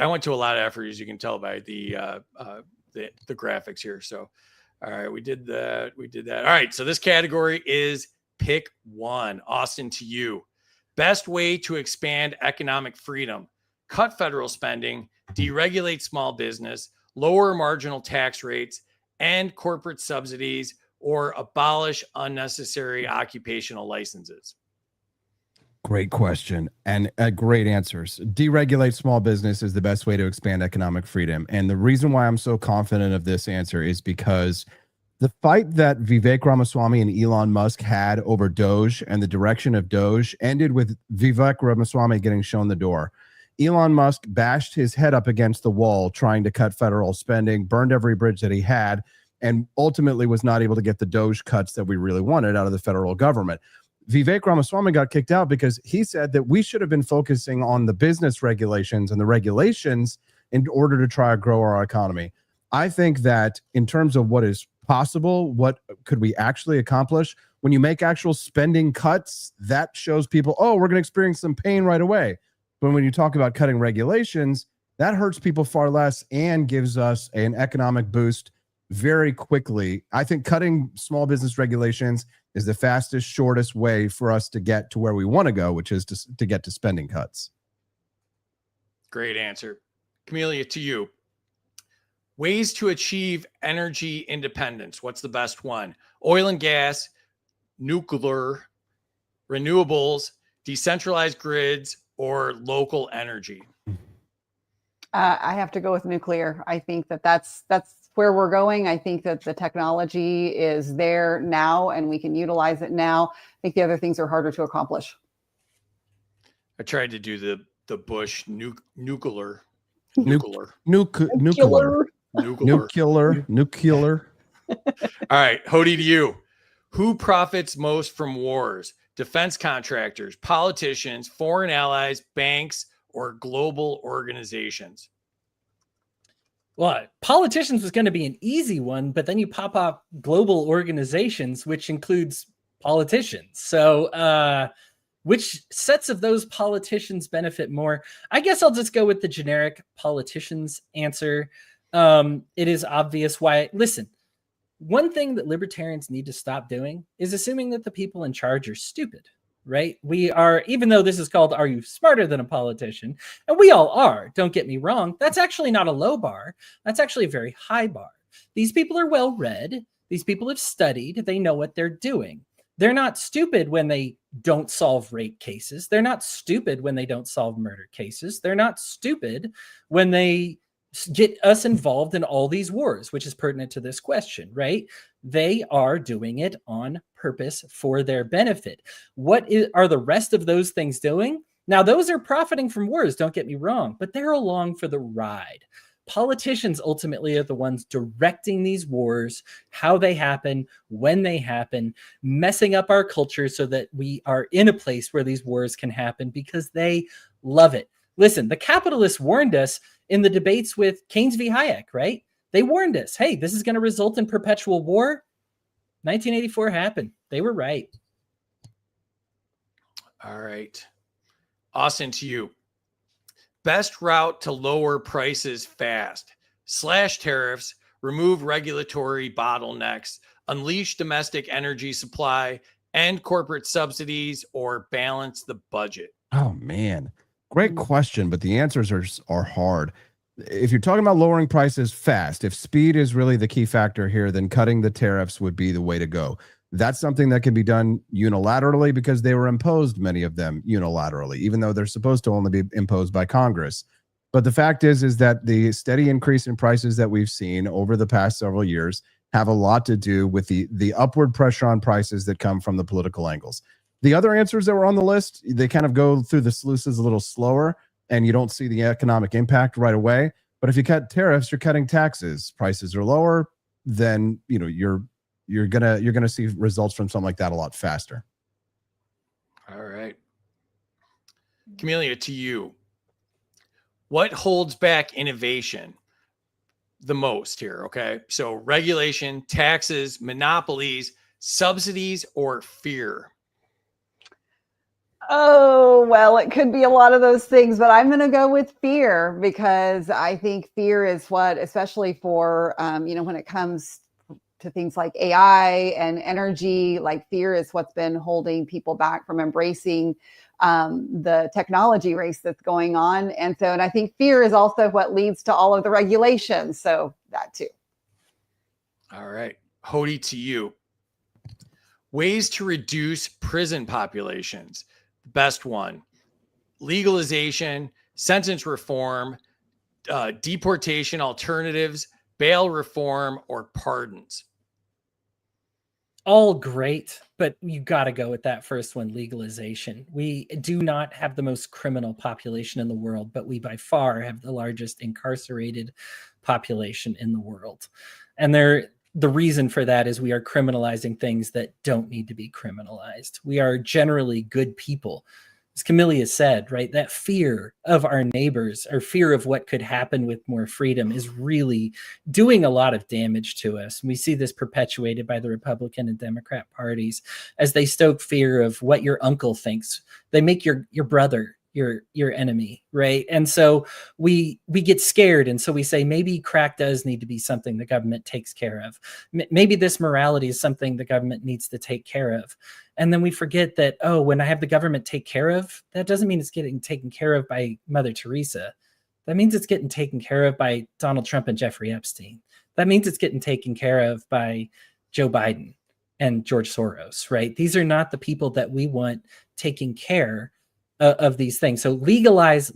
went to a lot of effort, as you can tell by the graphics here. So, all right, we did that. All right, so this category is pick one. Austin, to you. Best way to expand economic freedom: cut federal spending, deregulate small business, lower marginal tax rates, end corporate subsidies, or abolish unnecessary occupational licenses. Great question and great answers. Deregulate small business is the best way to expand economic freedom. And the reason why I'm so confident of this answer is because the fight that Vivek Ramaswamy and Elon Musk had over Doge and the direction of Doge ended with Vivek Ramaswamy getting shown the door. Elon Musk bashed his head up against the wall trying to cut federal spending, burned every bridge that he had, and ultimately was not able to get the Doge cuts that we really wanted out of the federal government. Vivek Ramaswamy got kicked out because he said that we should have been focusing on the business regulations and the regulations in order to try to grow our economy. I think that in terms of what is possible, what could we actually accomplish, when you make actual spending cuts, that shows people, oh, we're going to experience some pain right away. But when you talk about cutting regulations, that hurts people far less and gives us an economic boost very quickly. I think cutting small business regulations is the fastest, shortest way for us to get to where we want to go, which is to get to spending cuts. Great answer. Camellia, to you. Ways to achieve energy independence. What's the best one? Oil and gas, nuclear, renewables, decentralized grids, or local energy? I have to go with nuclear. I think that's where we're going. I think that the technology is there now and we can utilize it now. I think the other things are harder to accomplish. I tried to do the Bush nuclear. Nuclear. Nuclear. Nuclear. All right, Hody, to you. Who profits most from wars? Defense contractors, politicians, foreign allies, banks, or global organizations? Well, politicians was going to be an easy one, but then you pop up global organizations, which includes politicians. So which sets of those politicians benefit more? I guess I'll just go with the generic politicians answer. It is obvious why. Listen, one thing that libertarians need to stop doing is assuming that the people in charge are stupid, right? We are, even though this is called Are You Smarter Than a Politician? And we all are, don't get me wrong. That's actually not a low bar. That's actually a very high bar. These people are well read. These people have studied. They know what they're doing. They're not stupid when they don't solve rape cases. They're not stupid when they don't solve murder cases. They're not stupid when they get us involved in all these wars, which is pertinent to this question, right? They are doing it on purpose for their benefit. Are the rest of those things doing? Now, those are profiting from wars, don't get me wrong, but they're along for the ride. Politicians ultimately are the ones directing these wars, how they happen, when they happen, messing up our culture so that we are in a place where these wars can happen because they love it. Listen, the capitalists warned us in the debates with Keynes v. Hayek, right? They warned us, hey, this is going to result in perpetual war. 1984 happened. They were right. All right. Austin, to you. Best route to lower prices fast. Slash tariffs, remove regulatory bottlenecks, unleash domestic energy supply, end corporate subsidies, or balance the budget? Oh, man. Great question, but the answers are hard. If you're talking about lowering prices fast, if speed is really the key factor here, then cutting the tariffs would be the way to go. That's something that can be done unilaterally because they were imposed, many of them unilaterally, even though they're supposed to only be imposed by Congress. But the fact is that the steady increase in prices that we've seen over the past several years have a lot to do with the upward pressure on prices that come from the political angles. The other answers that were on the list, they kind of go through the sluices a little slower, and you don't see the economic impact right away. But if you cut tariffs, you're cutting taxes. Prices are lower, then you're gonna see results from something like that a lot faster. All right. Camelia, to you. What holds back innovation the most here? Okay. So regulation, taxes, monopolies, subsidies, or fear? Oh, well, it could be a lot of those things, but I'm going to go with fear because I think fear is what, especially for, when it comes to things like AI and energy, like fear is what's been holding people back from embracing the technology race that's going on. And I think fear is also what leads to all of the regulations. So that too. All right. Hody, to you. Ways to reduce prison populations. Best one. Legalization, sentence reform, deportation alternatives, bail reform, or pardons. All great, but you got to go with that first one, legalization. We do not have the most criminal population in the world, but we by far have the largest incarcerated population in the world. And the reason for that is we are criminalizing things that don't need to be criminalized. We are generally good people. As Camelia said, right, that fear of our neighbors or fear of what could happen with more freedom is really doing a lot of damage to us. And we see this perpetuated by the Republican and Democrat parties as they stoke fear of what your uncle thinks. They make your brother your enemy, right? And so we get scared, and so we say maybe crack does need to be something the government takes care of. Maybe this morality is something the government needs to take care of. And then we forget that, when I have the government take care of, that doesn't mean it's getting taken care of by Mother Teresa. That means it's getting taken care of by Donald Trump and Jeffrey Epstein. That means it's getting taken care of by Joe Biden and George Soros, right? These are not the people that we want taking care of these things. So legalize.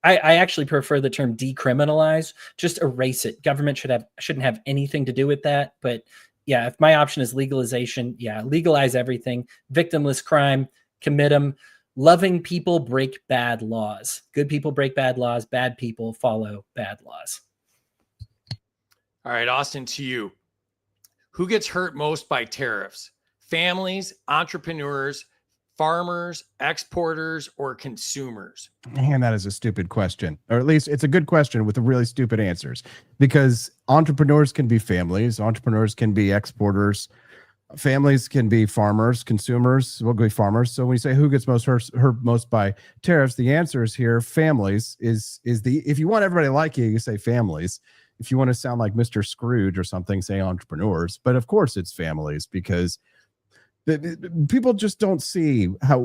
I actually prefer the term decriminalize. Just erase it. Government shouldn't have anything to do with that. But yeah, if my option is legalization, yeah, legalize everything. Victimless crime, commit them. Loving people break bad laws. Good people break bad laws. Bad people follow bad laws. All right, Austin, to you. Who gets hurt most by tariffs? Families, entrepreneurs, farmers, exporters, or consumers? Man, that is a stupid question. Or at least it's a good question with really stupid answers, because entrepreneurs can be families, entrepreneurs can be exporters, families can be farmers, consumers will be farmers. So when you say who gets most hurt most by tariffs, the answer is here. Families is the, if you want everybody to like you, you say families. If you want to sound like Mr. Scrooge or something, say entrepreneurs. But of course it's families, because people just don't see how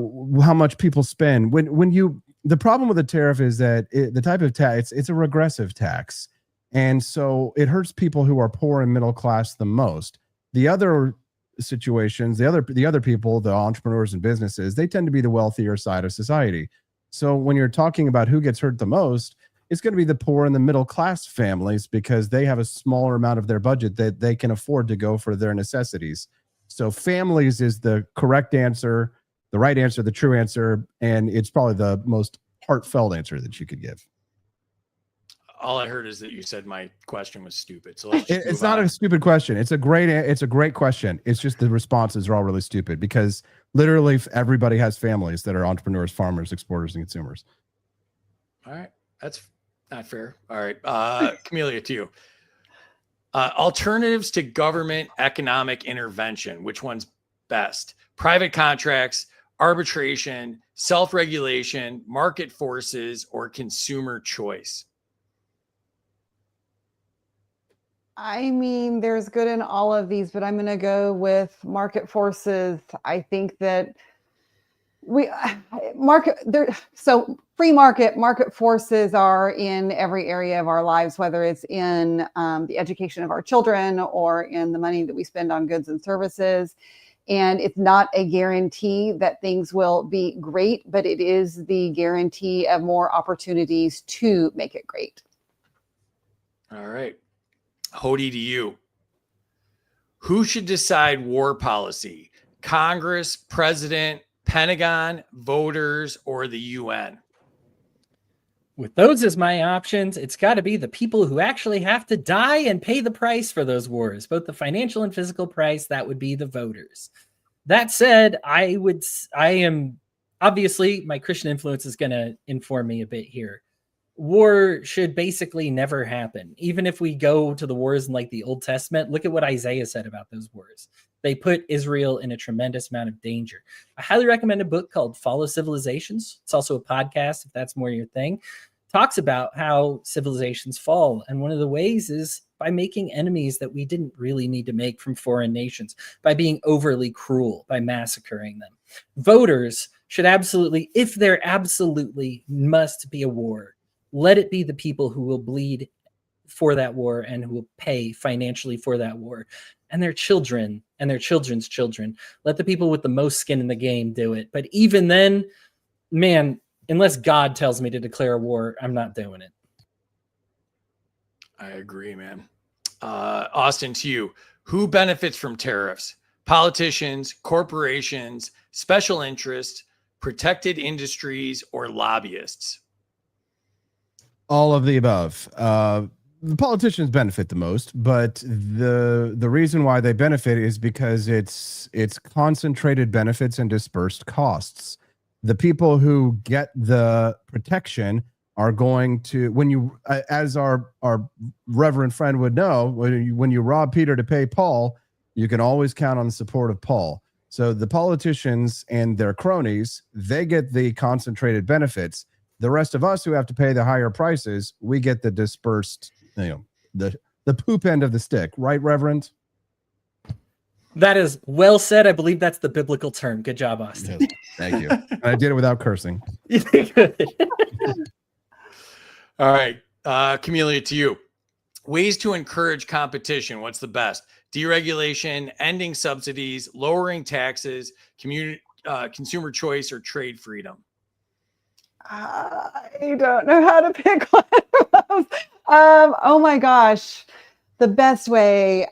much people spend when you. The problem with the tariff is that the type of tax, it's a regressive tax, and so it hurts people who are poor and middle class the most. The other situations, the other people, the entrepreneurs and businesses, they tend to be the wealthier side of society. So when you're talking about who gets hurt the most, it's going to be the poor and the middle class families, because they have a smaller amount of their budget that they can afford to go for their necessities. So families is the correct answer, the right answer, the true answer, and it's probably the most heartfelt answer that you could give. All I heard is that you said my question was stupid. So let's just It's move not on. a stupid question. It's a great question. It's just the responses are all really stupid, because literally everybody has families that are entrepreneurs, farmers, exporters, and consumers. All right, that's not fair. All right, Camellia, to you. Alternatives to government economic intervention. Which one's best? Private contracts, arbitration, self-regulation, market forces, or consumer choice? I mean, there's good in all of these, but I'm going to go with market forces. I think that free market forces are in every area of our lives, whether it's in the education of our children or in the money that we spend on goods and services. And it's not a guarantee that things will be great, but it is the guarantee of more opportunities to make it great. All right. Hody, to you. Who should decide war policy? Congress, president, Pentagon, voters, or the UN? With those as my options, it's got to be the people who actually have to die and pay the price for those wars, both the financial and physical price. That would be the voters. That said, I am obviously, my Christian influence is going to inform me a bit here. War should basically never happen. Even if we go to the wars in like the Old Testament, look at what Isaiah said about those wars. They put Israel in a tremendous amount of danger. I highly recommend a book called Follow Civilizations. It's also a podcast, if that's more your thing. Talks about how civilizations fall. And one of the ways is by making enemies that we didn't really need to make from foreign nations, by being overly cruel, by massacring them. Voters should absolutely, if there absolutely must be a war, let it be the people who will bleed for that war and who will pay financially for that war, and their children and their children's children. Let the people with the most skin in the game do it. But even then, man, unless God tells me to declare a war, I'm not doing it. I agree, man. Austin, to you. Who benefits from tariffs? Politicians, corporations, special interests, protected industries, or lobbyists? All of the above. The politicians benefit the most, but the reason why they benefit is because it's concentrated benefits and dispersed costs. The people who get the protection are going to, when you, as our reverend friend would know, when you rob Peter to pay Paul, you can always count on the support of Paul. So the politicians and their cronies, they get the concentrated benefits. The rest of us who have to pay the higher prices, we get the dispersed, the poop end of the stick, right, Reverend? That is well said. I believe that's the biblical term. Good job, Austin. Yes, thank you. And I did it without cursing. You did good. All right. Camellia, to you. Ways to encourage competition. What's the best? Deregulation, ending subsidies, lowering taxes, consumer choice, or trade freedom? I don't know how to pick one of those. Oh my gosh, the best way.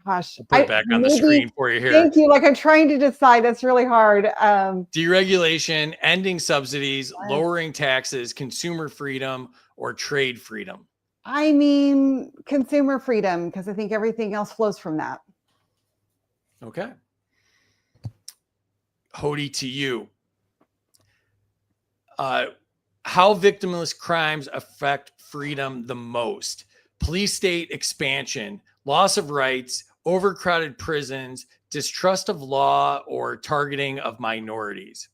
Gosh, Put it back on the screen for you here. Thank you. Like I'm trying to decide. That's really hard. Deregulation, ending subsidies, lowering taxes, consumer freedom, or trade freedom? I mean, consumer freedom, because I think everything else flows from that. Okay. Hody, to you. How victimless crimes affect freedom the most? Police state expansion, loss of rights, overcrowded prisons, distrust of law, or targeting of minorities?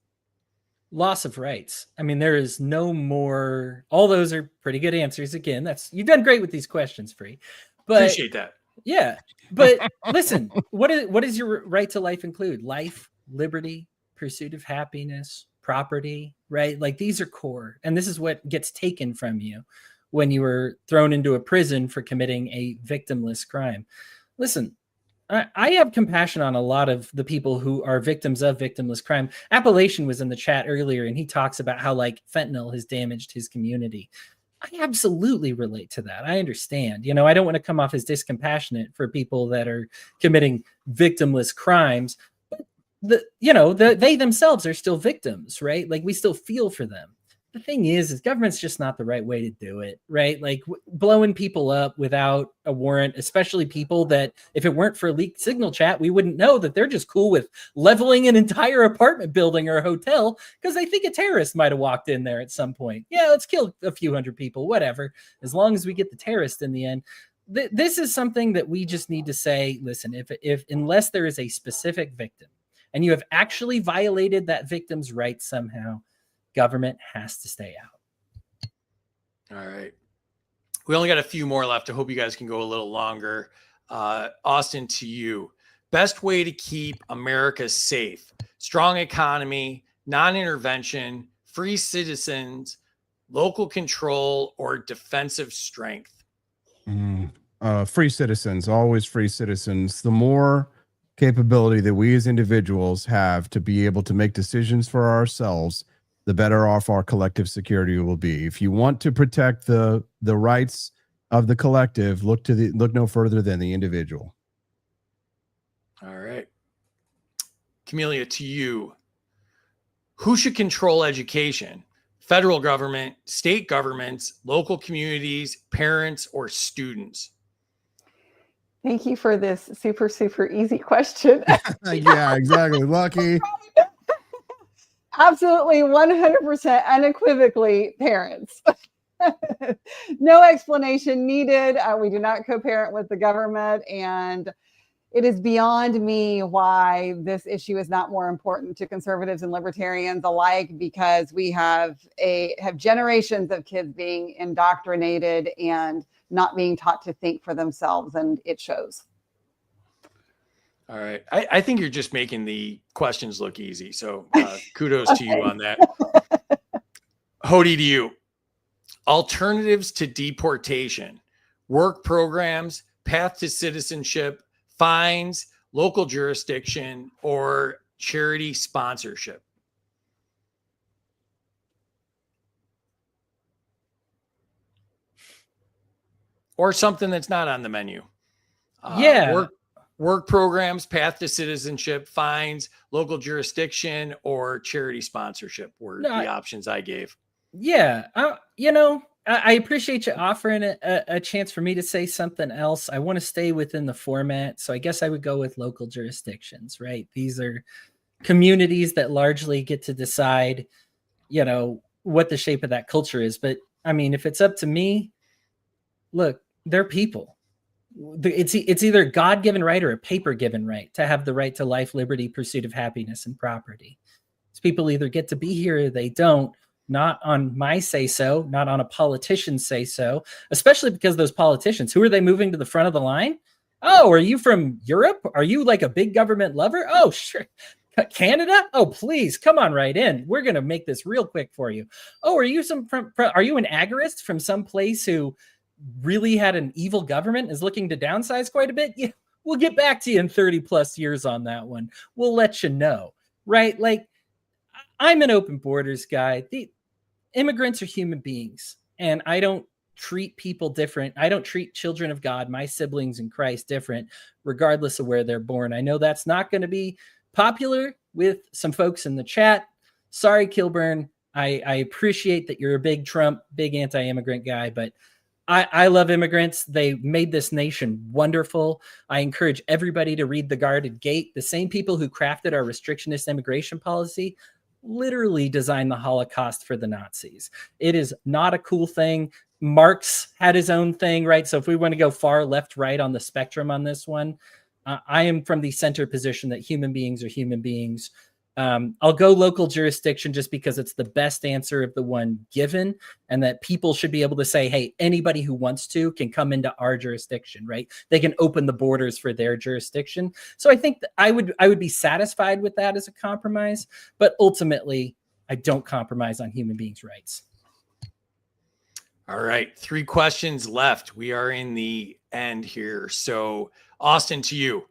Loss of rights. I mean, there is no more. All those are pretty good answers. Again, you've done great with these questions, Free. But appreciate that. Yeah, but listen, what does your right to life include? Life, liberty, pursuit of happiness, property, right? Like these are core, and this is what gets taken from you when you were thrown into a prison for committing a victimless crime. Listen, I have compassion on a lot of the people who are victims of victimless crime. Appalachian was in the chat earlier, and he talks about how like fentanyl has damaged his community. I absolutely relate to that. I understand. I don't want to come off as discompassionate for people that are committing victimless crimes, but they themselves are still victims, right? Like we still feel for them. The thing is government's just not the right way to do it, right? Like blowing people up without a warrant, especially people that if it weren't for leaked signal chat, we wouldn't know that they're just cool with leveling an entire apartment building or a hotel because they think a terrorist might have walked in there at some point. Yeah, let's kill a few hundred people, whatever, as long as we get the terrorist in the end. This is something that we just need to say, listen, if unless there is a specific victim and you have actually violated that victim's rights somehow, government has to stay out. All right. We only got a few more left. I hope you guys can go a little longer. Austin, to you. Best way to keep America safe? Strong economy, non-intervention, free citizens, local control, or defensive strength? Free citizens, always free citizens. The more capability that we as individuals have to be able to make decisions for ourselves, the better off our collective security will be. If you want to protect the rights of the collective, look no further than the individual. All right. Camellia, to you. Who should control education? Federal government, state governments, local communities, parents, or students? Thank you for this super, super easy question. Yeah, exactly. Lucky. Absolutely, 100% unequivocally parents. No explanation needed. We do not co-parent with the government, and it is beyond me why this issue is not more important to conservatives and libertarians alike, because we have generations of kids being indoctrinated and not being taught to think for themselves, and it shows. All right. I think you're just making the questions look easy. So kudos to you on that. Hody, to you. Alternatives to deportation, work programs, path to citizenship, fines, local jurisdiction, or charity sponsorship? Or something that's not on the menu. Work programs, path to citizenship, fines, local jurisdiction, or charity sponsorship were the options I gave. Yeah. I appreciate you offering a chance for me to say something else. I want to stay within the format. So I guess I would go with local jurisdictions, right? These are communities that largely get to decide, what the shape of that culture is. But I mean, if it's up to me, look, they're people. It's either a God-given right or a paper-given right to have the right to life, liberty, pursuit of happiness, and property. These people either get to be here or they don't, not on my say-so, not on a politician's say-so, especially because those politicians, who are they moving to the front of the line? Oh, are you from Europe? Are you like a big government lover? Oh, sure. Canada? Oh, please come on right in. We're gonna make this real quick for you. Oh, are you are you an agorist from some place who really had an evil government, is looking to downsize quite a bit? Yeah, we'll get back to you in 30 plus years on that one. We'll let you know, right? Like, I'm an open borders guy. The immigrants are human beings, and I don't treat people different. I don't treat children of God, my siblings in Christ, different, regardless of where they're born. I know that's not going to be popular with some folks in the chat. Sorry, Kilburn. I appreciate that you're a big Trump, big anti-immigrant guy, but I love immigrants. They made this nation wonderful. I encourage everybody to read The Guarded Gate. The same people who crafted our restrictionist immigration policy literally designed the Holocaust for the Nazis. It is not a cool thing. Marx had his own thing, right? So if we want to go far left, right on the spectrum on this one, I am from the center position that human beings are human beings. I'll go local jurisdiction just because it's the best answer of the one given, and that people should be able to say, hey, anybody who wants to can come into our jurisdiction, right? They can open the borders for their jurisdiction. So I think that I would be satisfied with that as a compromise, but ultimately I don't compromise on human beings' rights. All right, 3 questions left. We are in the end here. So, Austin, to you.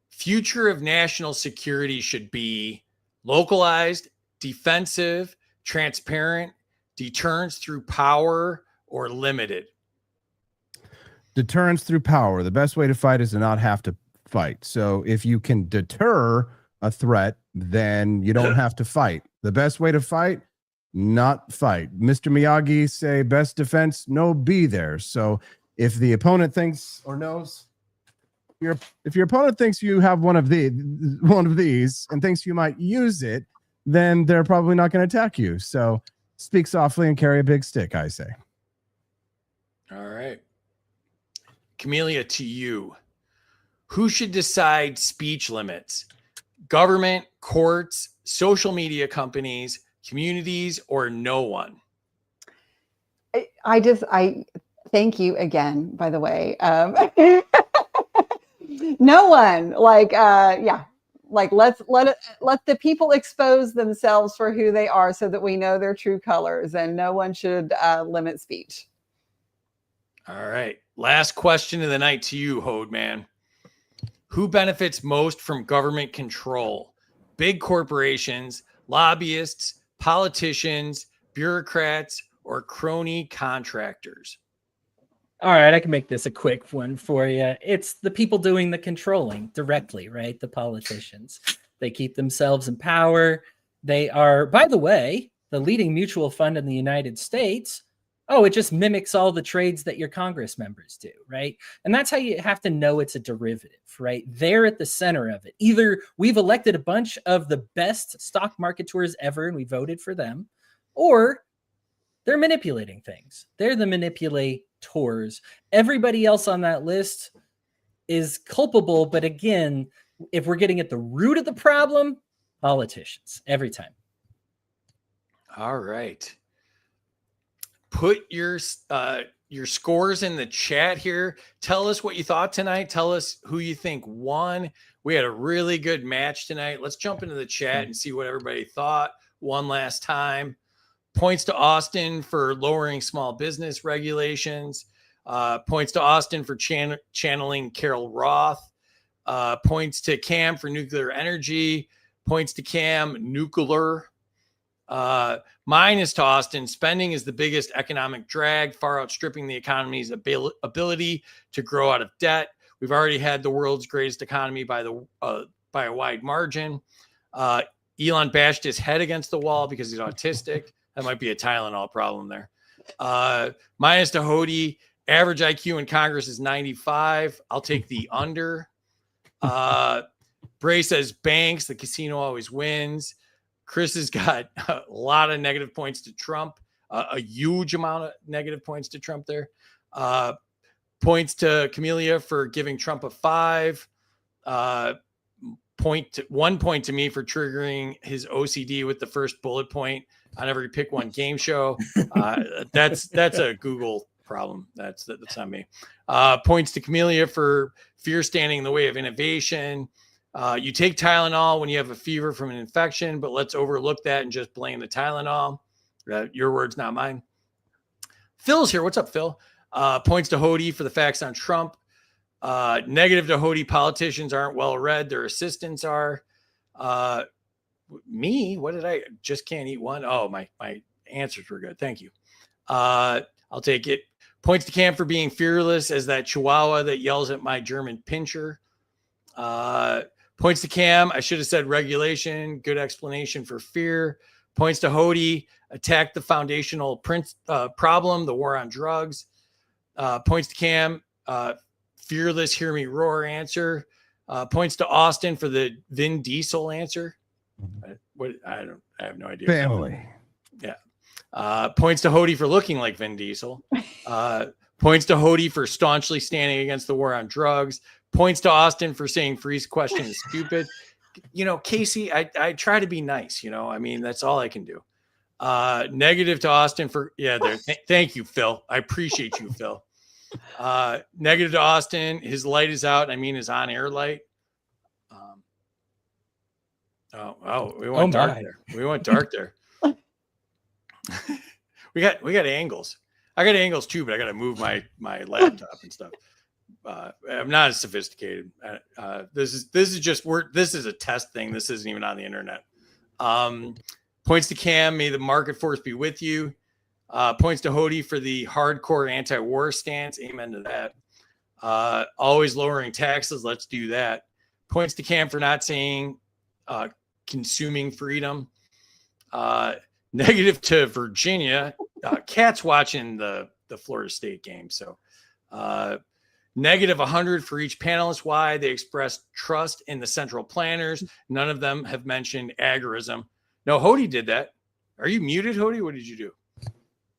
Future of national security should be localized, defensive, transparent, deterrence through power, or limited? Deterrence through power. The best way to fight is to not have to fight. So if you can deter a threat, then you don't have to fight. The best way to fight, not fight. Mr. Miyagi say best defense, no be there. So if the opponent thinks or knows, if your opponent thinks you have one of these and thinks you might use it, then they're probably not going to attack you. So speak softly and carry a big stick, I say. All right. Camellia, to you. Who should decide speech limits? Government, courts, social media companies, communities, or no one? I thank you again, by the way. No one, like let the people expose themselves for who they are so that we know their true colors, and no one should limit speech. All right. Last question of the night to you, Hode Man. Who benefits most from government control? Big corporations, lobbyists, politicians, bureaucrats, or crony contractors? All right, I can make this a quick one for you. It's the people doing the controlling directly, right? The politicians. They keep themselves in power. They are, by the way, the leading mutual fund in the United States. Oh, it just mimics all the trades that your Congress members do, right? And that's how you have to know it's a derivative, right? They're at the center of it. Either we've elected a bunch of the best stock marketeurs ever and we voted for them, or they're manipulating things. They're the manipulators. Everybody else on that list is culpable. But again, if we're getting at the root of the problem, politicians every time. All right. Put your scores in the chat here. Tell us what you thought tonight. Tell us who you think won. We had a really good match tonight. Let's jump into the chat and see what everybody thought one last time. Points to Austin for lowering small business regulations. Points to Austin for channeling Carol Roth. Points to Cam for nuclear energy. Points to Cam, nuclear. Mine is to Austin. Spending is the biggest economic drag, far outstripping the economy's ability to grow out of debt. We've already had the world's greatest economy by a wide margin. Elon bashed his head against the wall because he's autistic. That might be a Tylenol problem there. Minus to Hody. Average IQ in Congress is 95. I'll take the under. Bray says banks. The casino always wins. Chris has got a lot of negative points to Trump. A huge amount of negative points to Trump there. Points to Camellia for giving Trump a 5. 1 point to me for triggering his OCD with the first bullet point on every pick one game show. That's a Google problem. That's not me. Points to Camellia for fear standing in the way of innovation. You take Tylenol when you have a fever from an infection, but let's overlook that and just blame the Tylenol. Your words, not mine. Phil's here. What's up, Phil? Points to Hody for the facts on Trump. Negative to Hody. Politicians aren't well read. Their assistants are. Me? What did I just can't eat one? Oh, my answers were good. Thank you. I'll take it. Points to Cam for being fearless as that Chihuahua that yells at my German pinscher. Points to Cam. I should have said regulation. Good explanation for fear. Points to Hody. Attack the foundational problem, the war on drugs. Points to Cam. Fearless, hear me roar answer. Points to Austin for the Vin Diesel answer. I have no idea. Family. Yeah. Points to Hody for looking like Vin Diesel. Points to Hody for staunchly standing against the war on drugs. Points to Austin for saying Free's question is stupid. Casey, I try to be nice. I mean, that's all I can do. Negative to Austin for thank you, Phil. I appreciate you, Phil. Negative to Austin. His light is out. I mean, his on-air light. We went dark there. We went dark there. we got angles. I got angles too, but I got to move my laptop and stuff. I'm not as sophisticated. This is a test thing. This isn't even on the internet. Points to Cam. May the market force be with you. Points to Hody for the hardcore anti-war stance. Amen to that. Always lowering taxes. Let's do that. Points to Cam for not saying consuming freedom. Negative to Virginia. Cat's watching the Florida State game. So negative 100 for each panelist. Why? They expressed trust in the central planners. None of them have mentioned agorism. No, Hody did that. Are you muted, Hody? What did you do?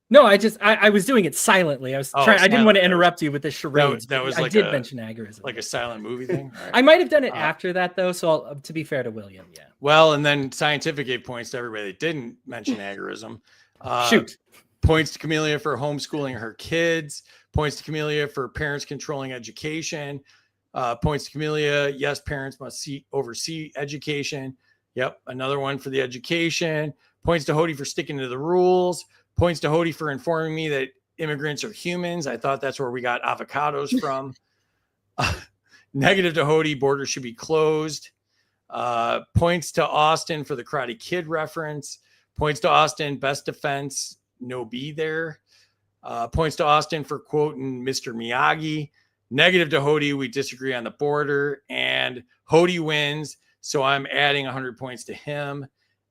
No, I was doing it silently. I didn't want to interrupt you with the charades. That was I like did mention agorism. like a silent movie thing. Right. I might have done it after that though. So to be fair to William, yeah. Well, and then Scientific gave points to everybody that didn't mention agorism. Shoot. Points to Camellia for homeschooling her kids. Points to Camellia for parents controlling education. Points to Camellia. Yes, parents must oversee education. Yep, another one for the education. Points to Hody for sticking to the rules. Points to Hody for informing me that immigrants are humans. I thought that's where we got avocados from. Negative to Hody, borders should be closed. Points to Austin for the Karate Kid reference. Points to Austin, best defense, no be there. Points to Austin for quoting Mr. Miyagi. Negative to Hody, we disagree on the border. And Hody wins, so I'm adding 100 points to him.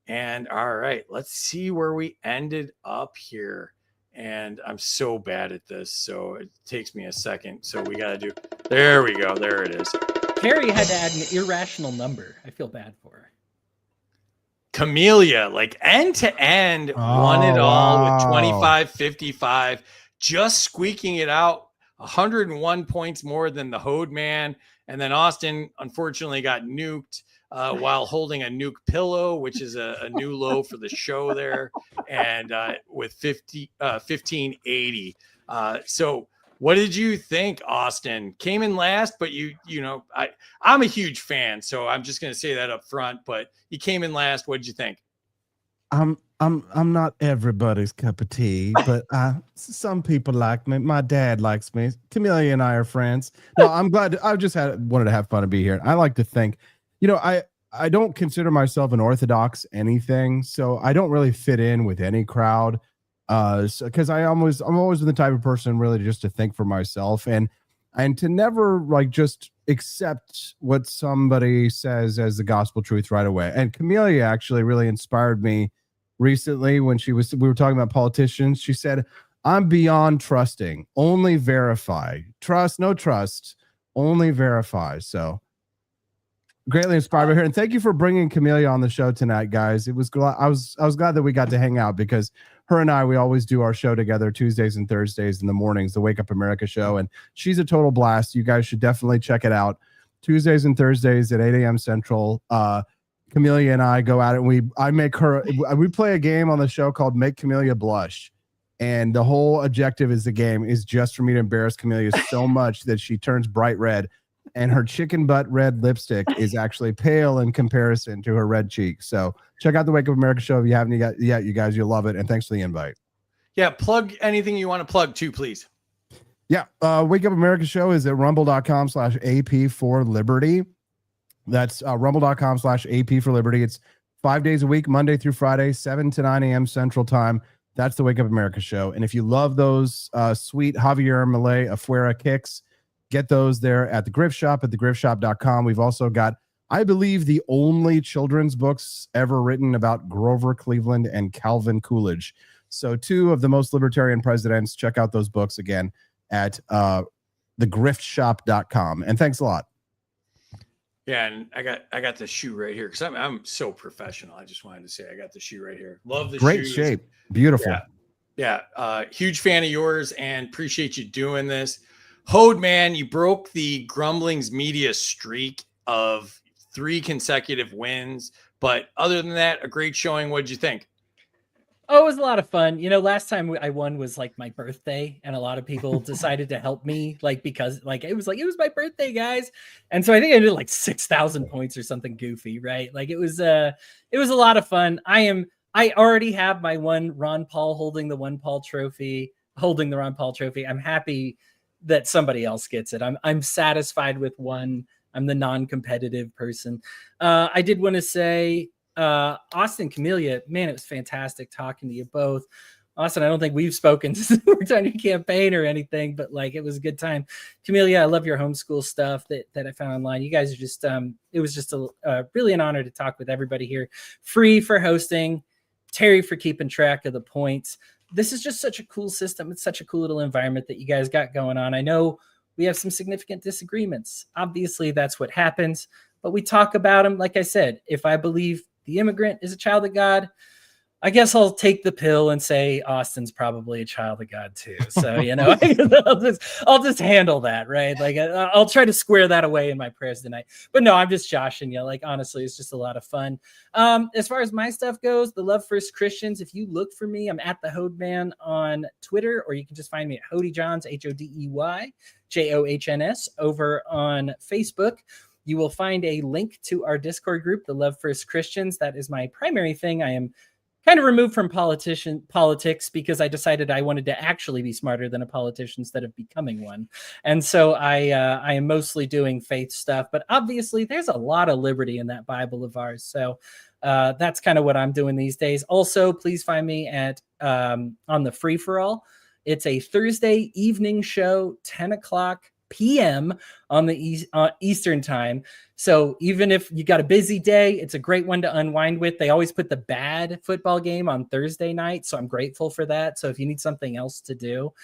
And all right, let's see where we ended up here. And I'm so bad at this, so it takes me a second. So we got to do, there we go. There it is. Carrie had to add an irrational number. I feel bad for her. Camellia, like end to end, won it all with 25-55, just squeaking it out. 101 points more than the Hode man. And then Austin, unfortunately, got nuked while holding a nuke pillow, which is a new low for the show there, and with 1580. So what did you think, Austin? Came in last, but I'm a huge fan, so I'm just going to say that up front, but you came in last. What did you think? I'm not everybody's cup of tea, but some people like me. My dad likes me. Camellia and I are friends. No, I'm glad. I just wanted to have fun and be here. I like to think, I don't consider myself an orthodox anything, so I don't really fit in with any crowd. Because I'm always the type of person really just to think for myself and to never just accept what somebody says as the gospel truth right away. And Camellia actually really inspired me recently when we were talking about politicians. She said, "I'm beyond trusting, only verify. Trust, no trust, only verify." So greatly inspired by her, and thank you for bringing Camellia on the show tonight, guys. I was glad that we got to hang out because her and we always do our show together Tuesdays and Thursdays in the mornings, the Wake Up America show, and she's a total blast. You guys should definitely check it out. Tuesdays and Thursdays at 8 a.m. Central. Camellia and I go at it, and we play a game on the show called Make Camellia Blush. And the whole objective is the game is just for me to embarrass Camellia so much that she turns bright red. and her chicken butt red lipstick is actually pale in comparison to her red cheek. So check out the Wake Up America show if you haven't yet, you guys, you'll love it. And thanks for the invite. Yeah, plug anything you want to plug too, please. Yeah, Wake Up America show is at rumble.com/AP for Liberty. That's rumble.com/AP for Liberty. It's 5 days a week, Monday through Friday, 7 to 9 a.m. Central Time. That's the Wake Up America show. And if you love those sweet Javier Malay Afuera kicks, get those there at the Grift Shop at thegriftshop.com. We've also got, I believe, the only children's books ever written about Grover Cleveland and Calvin Coolidge. So 2 of the most libertarian presidents. Check out those books again at thegriftshop.com. And thanks a lot. Yeah, and I got the shoe right here because I'm so professional. I just wanted to say I got the shoe right here. Love the Great shoes. shape. Beautiful. Yeah. Huge fan of yours and appreciate you doing this. Hode, man, you broke the Grumblings media streak of 3 consecutive wins. But other than that, a great showing. What'd you think? Oh, it was a lot of fun. You know, last time I won was like my birthday, and a lot of people decided to help me, because it was my birthday, guys. And so I think I did like 6,000 points or something goofy, right? Like it was a lot of fun. I already have my one Ron Paul holding the Ron Paul trophy. I'm happy that somebody else gets it. I'm satisfied with one. I'm the non-competitive person. I did want to say, Austin, Camellia, man, it was fantastic talking to you both. Austin, I don't think we've spoken since we worked on your campaign or anything, but it was a good time. Camellia, I love your homeschool stuff that I found online. You guys are just, it was just really an honor to talk with everybody here. Free for hosting, Terry for keeping track of the points. This is just such a cool system. It's such a cool little environment that you guys got going on. I know we have some significant disagreements. Obviously, that's what happens, but we talk about them. Like I said, if I believe the immigrant is a child of God, I guess I'll take the pill and say Austin's probably a child of God too. So, I'll just handle that, right? I'll try to square that away in my prayers tonight. But no, I'm just joshing you. Honestly, it's just a lot of fun. As far as my stuff goes, the Love First Christians, if you look for me, I'm at the Hode Man on Twitter, or you can just find me at Hodey Johns, HODEYJOHNS, over on Facebook. You will find a link to our Discord group, the Love First Christians. That is my primary thing. I am kind of removed from politics because I decided I wanted to actually be smarter than a politician instead of becoming one. And so I am mostly doing faith stuff, but obviously there's a lot of liberty in that Bible of ours. So that's kind of what I'm doing these days. Also, please find me at on the Free for All. It's a Thursday evening show, 10 o'clock p.m. on the Eastern time. So even if you got a busy day, it's a great one to unwind with. They always put the bad football game on Thursday night, so I'm grateful for that. So if you need something else to do,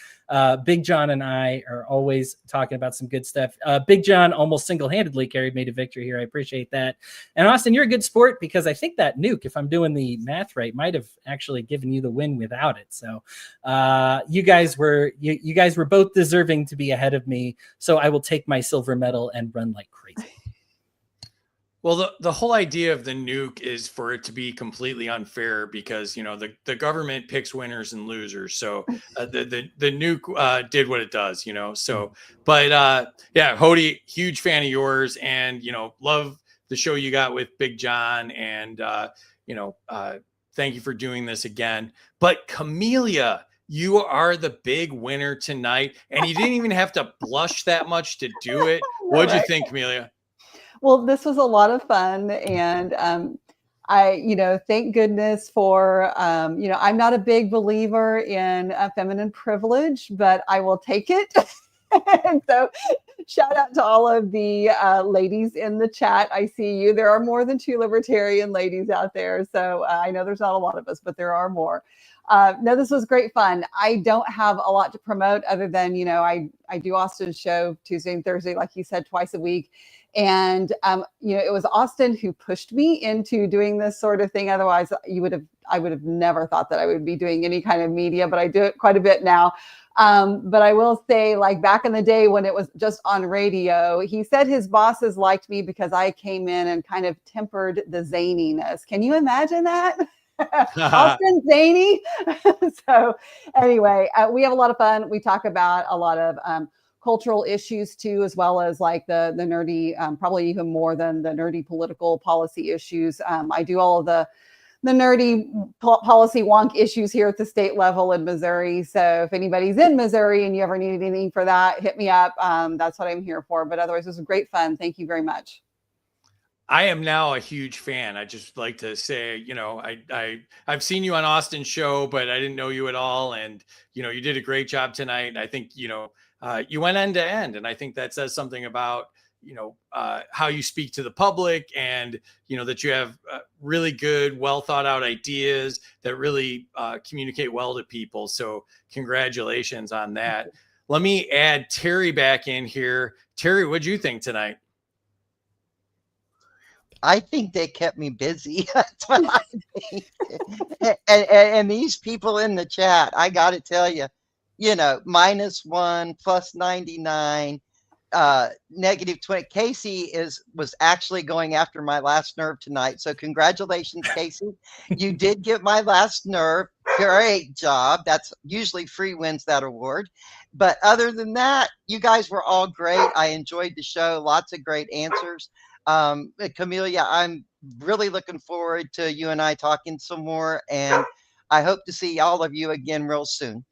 Big John and I are always talking about some good stuff. Big John almost single-handedly carried me to victory here. I appreciate that. And Austin, you're a good sport because I think that nuke, if I'm doing the math right, might have actually given you the win without it. So you guys were both deserving to be ahead of me. So I will take my silver medal and run like crazy. Well, the whole idea of the nuke is for it to be completely unfair because, the government picks winners and losers. So the nuke did what it does, So, but yeah, Hody, huge fan of yours and, love the show you got with Big John. And, thank you for doing this again. But Camellia, you are the big winner tonight. And you didn't even have to blush that much to do it. What'd you think, Camellia? Well, this was a lot of fun. And I thank goodness for, I'm not a big believer in feminine privilege, but I will take it. And so shout out to all of the ladies in the chat. I see you. There are more than 2 libertarian ladies out there. So I know there's not a lot of us, but there are more. No, this was great fun. I don't have a lot to promote other than, I do Austin's show Tuesday and Thursday, like you said, twice a week. And, it was Austin who pushed me into doing this sort of thing. Otherwise, I would have never thought that I would be doing any kind of media, but I do it quite a bit now. But I will say, back in the day when it was just on radio, he said his bosses liked me because I came in and kind of tempered the zaniness. Can you imagine that? Austin zany. So anyway, we have a lot of fun. We talk about a lot of cultural issues too, as well as like the nerdy, probably even more than the nerdy political policy issues. I do all of the nerdy policy wonk issues here at the state level in Missouri. So if anybody's in Missouri and you ever need anything for that, hit me up. That's what I'm here for. But otherwise, it was great fun. Thank you very much. I am now a huge fan. I just like to say, I've seen you on Austin's show, but I didn't know you at all. And, you did a great job tonight. And I think, you went end to end. And I think that says something about, how you speak to the public and, that you have really good, well thought out ideas that really communicate well to people. So congratulations on that. Let me add Terry back in here. Terry, what'd you think tonight? I think they kept me busy. That's what I think. and these people in the chat, I got to tell you, -1, +99, -20. Casey was actually going after my last nerve tonight. So congratulations, Casey. You did get my last nerve. Great job. That's usually free wins that award. But other than that, you guys were all great. I enjoyed the show. Lots of great answers. Camelia, I'm really looking forward to you and I talking some more, and I hope to see all of you again real soon.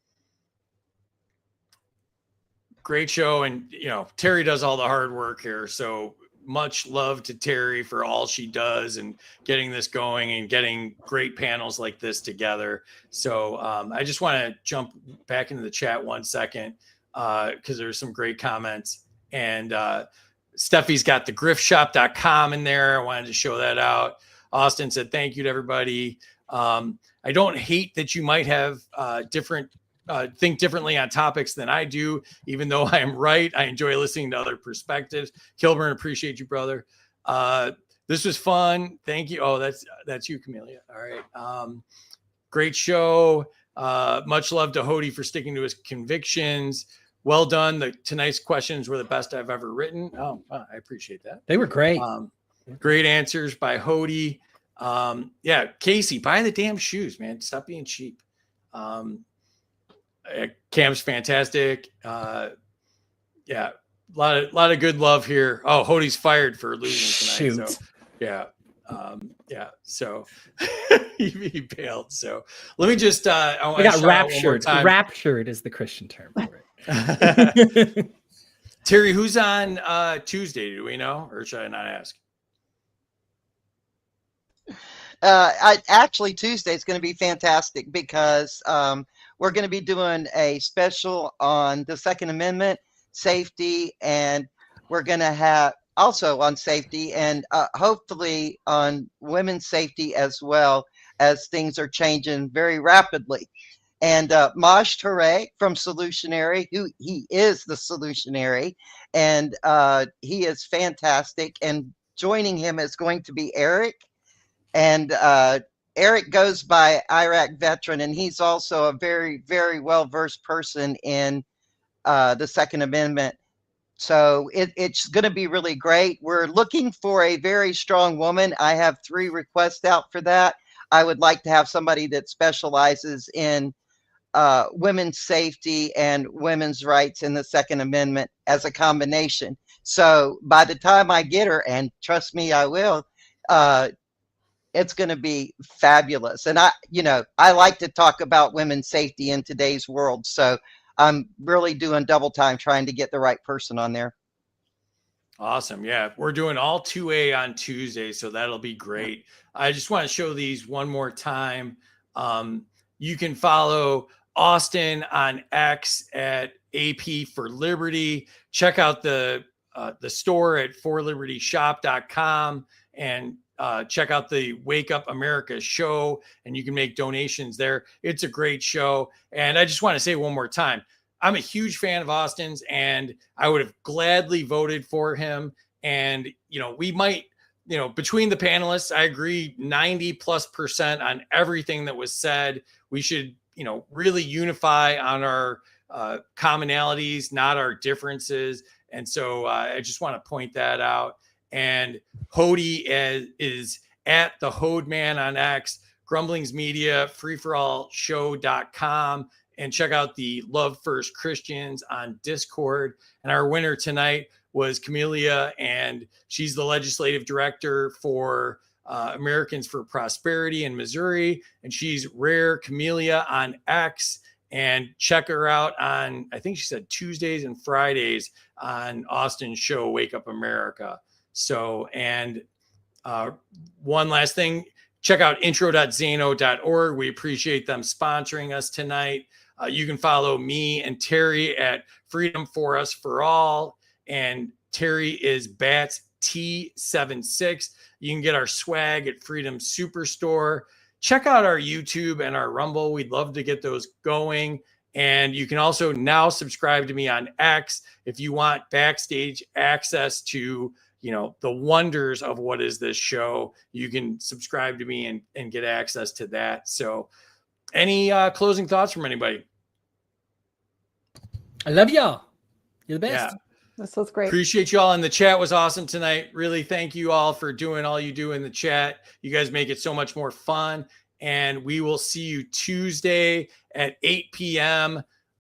Great show. And, Terry does all the hard work here. So much love to Terry for all she does and getting this going and getting great panels like this together. So I just want to jump back into the chat 1 second because there's some great comments. And Steffi's got the griftshop.com in there. I wanted to show that out. Austin said, thank you to everybody. I don't hate that you might have think differently on topics than I do, even though I am right. I enjoy listening to other perspectives. Kilburn, appreciate you, brother. This was fun. Thank you. Oh, that's you, Camelia. All right. Great show. Much love to Hody for sticking to his convictions. Well done. Tonight's questions were the best I've ever written. Oh, wow, I appreciate that. They were great. Great answers by Hody. Yeah, Casey, buy the damn shoes, man. Stop being cheap. Cam's fantastic. Yeah, a lot of good love here. Oh, Hody's fired for losing tonight. Shoot. So, yeah. Yeah. So he bailed. So let me just I got raptured. Raptured is the Christian term for it. Terry, who's on Tuesday? Do we know, or should I not ask? Actually, Tuesday is going to be fantastic because we're going to be doing a special on the Second Amendment, safety, and we're going to have also on safety and hopefully on women's safety as well, as things are changing very rapidly. And Maj Toure from Solutionary, he is the Solutionary, and he is fantastic. And joining him is going to be Eric. And Eric goes by Iraq Veteran, and he's also a very, very well-versed person in the Second Amendment. So it's going to be really great. We're looking for a very strong woman. I have 3 requests out for that. I would like to have somebody that specializes in women's safety and women's rights in the Second Amendment as a combination. So by the time I get her, and trust me, I will, it's going to be fabulous. And I like to talk about women's safety in today's world. So I'm really doing double time trying to get the right person on there. Awesome. Yeah, we're doing all 2A on Tuesday, so that'll be great. I just want to show these one more time. You can follow Austin on X at AP for Liberty. Check out the store at forlibertyshop.com and check out the Wake Up America show, and you can make donations there. It's a great show. And I just want to say one more time, I'm a huge fan of Austin's, and I would have gladly voted for him. And, we might, between the panelists, I agree 90+% on everything that was said. We should, really unify on our commonalities, not our differences. And so I just want to point that out. And Hody is at the Hodeman on X, Grumblings Media, freeforallshow.com, and check out the Love First Christians on Discord. And our winner tonight was Camelia, and she's the legislative director for Americans for Prosperity in Missouri. And she's Rare Camelia on X. And check her out on, I think she said Tuesdays and Fridays on Austin's show, Wake Up America. So, and one last thing, check out intro.zano.org. We appreciate them sponsoring us tonight. You can follow me and Terry at Freedom for Us for All. And Terry is Bats T76. You can get our swag at Freedom Superstore. Check out our YouTube and our Rumble. We'd love to get those going. And you can also now subscribe to me on X if you want backstage access to, you know, the wonders of what is this show. You can subscribe to me and get access to that. So any closing thoughts from anybody? I love y'all. You're the best. Yeah. This was great. Appreciate you all. And the chat was awesome tonight. Really thank you all for doing all you do in the chat. You guys make it so much more fun. And we will see you Tuesday at 8 p.m.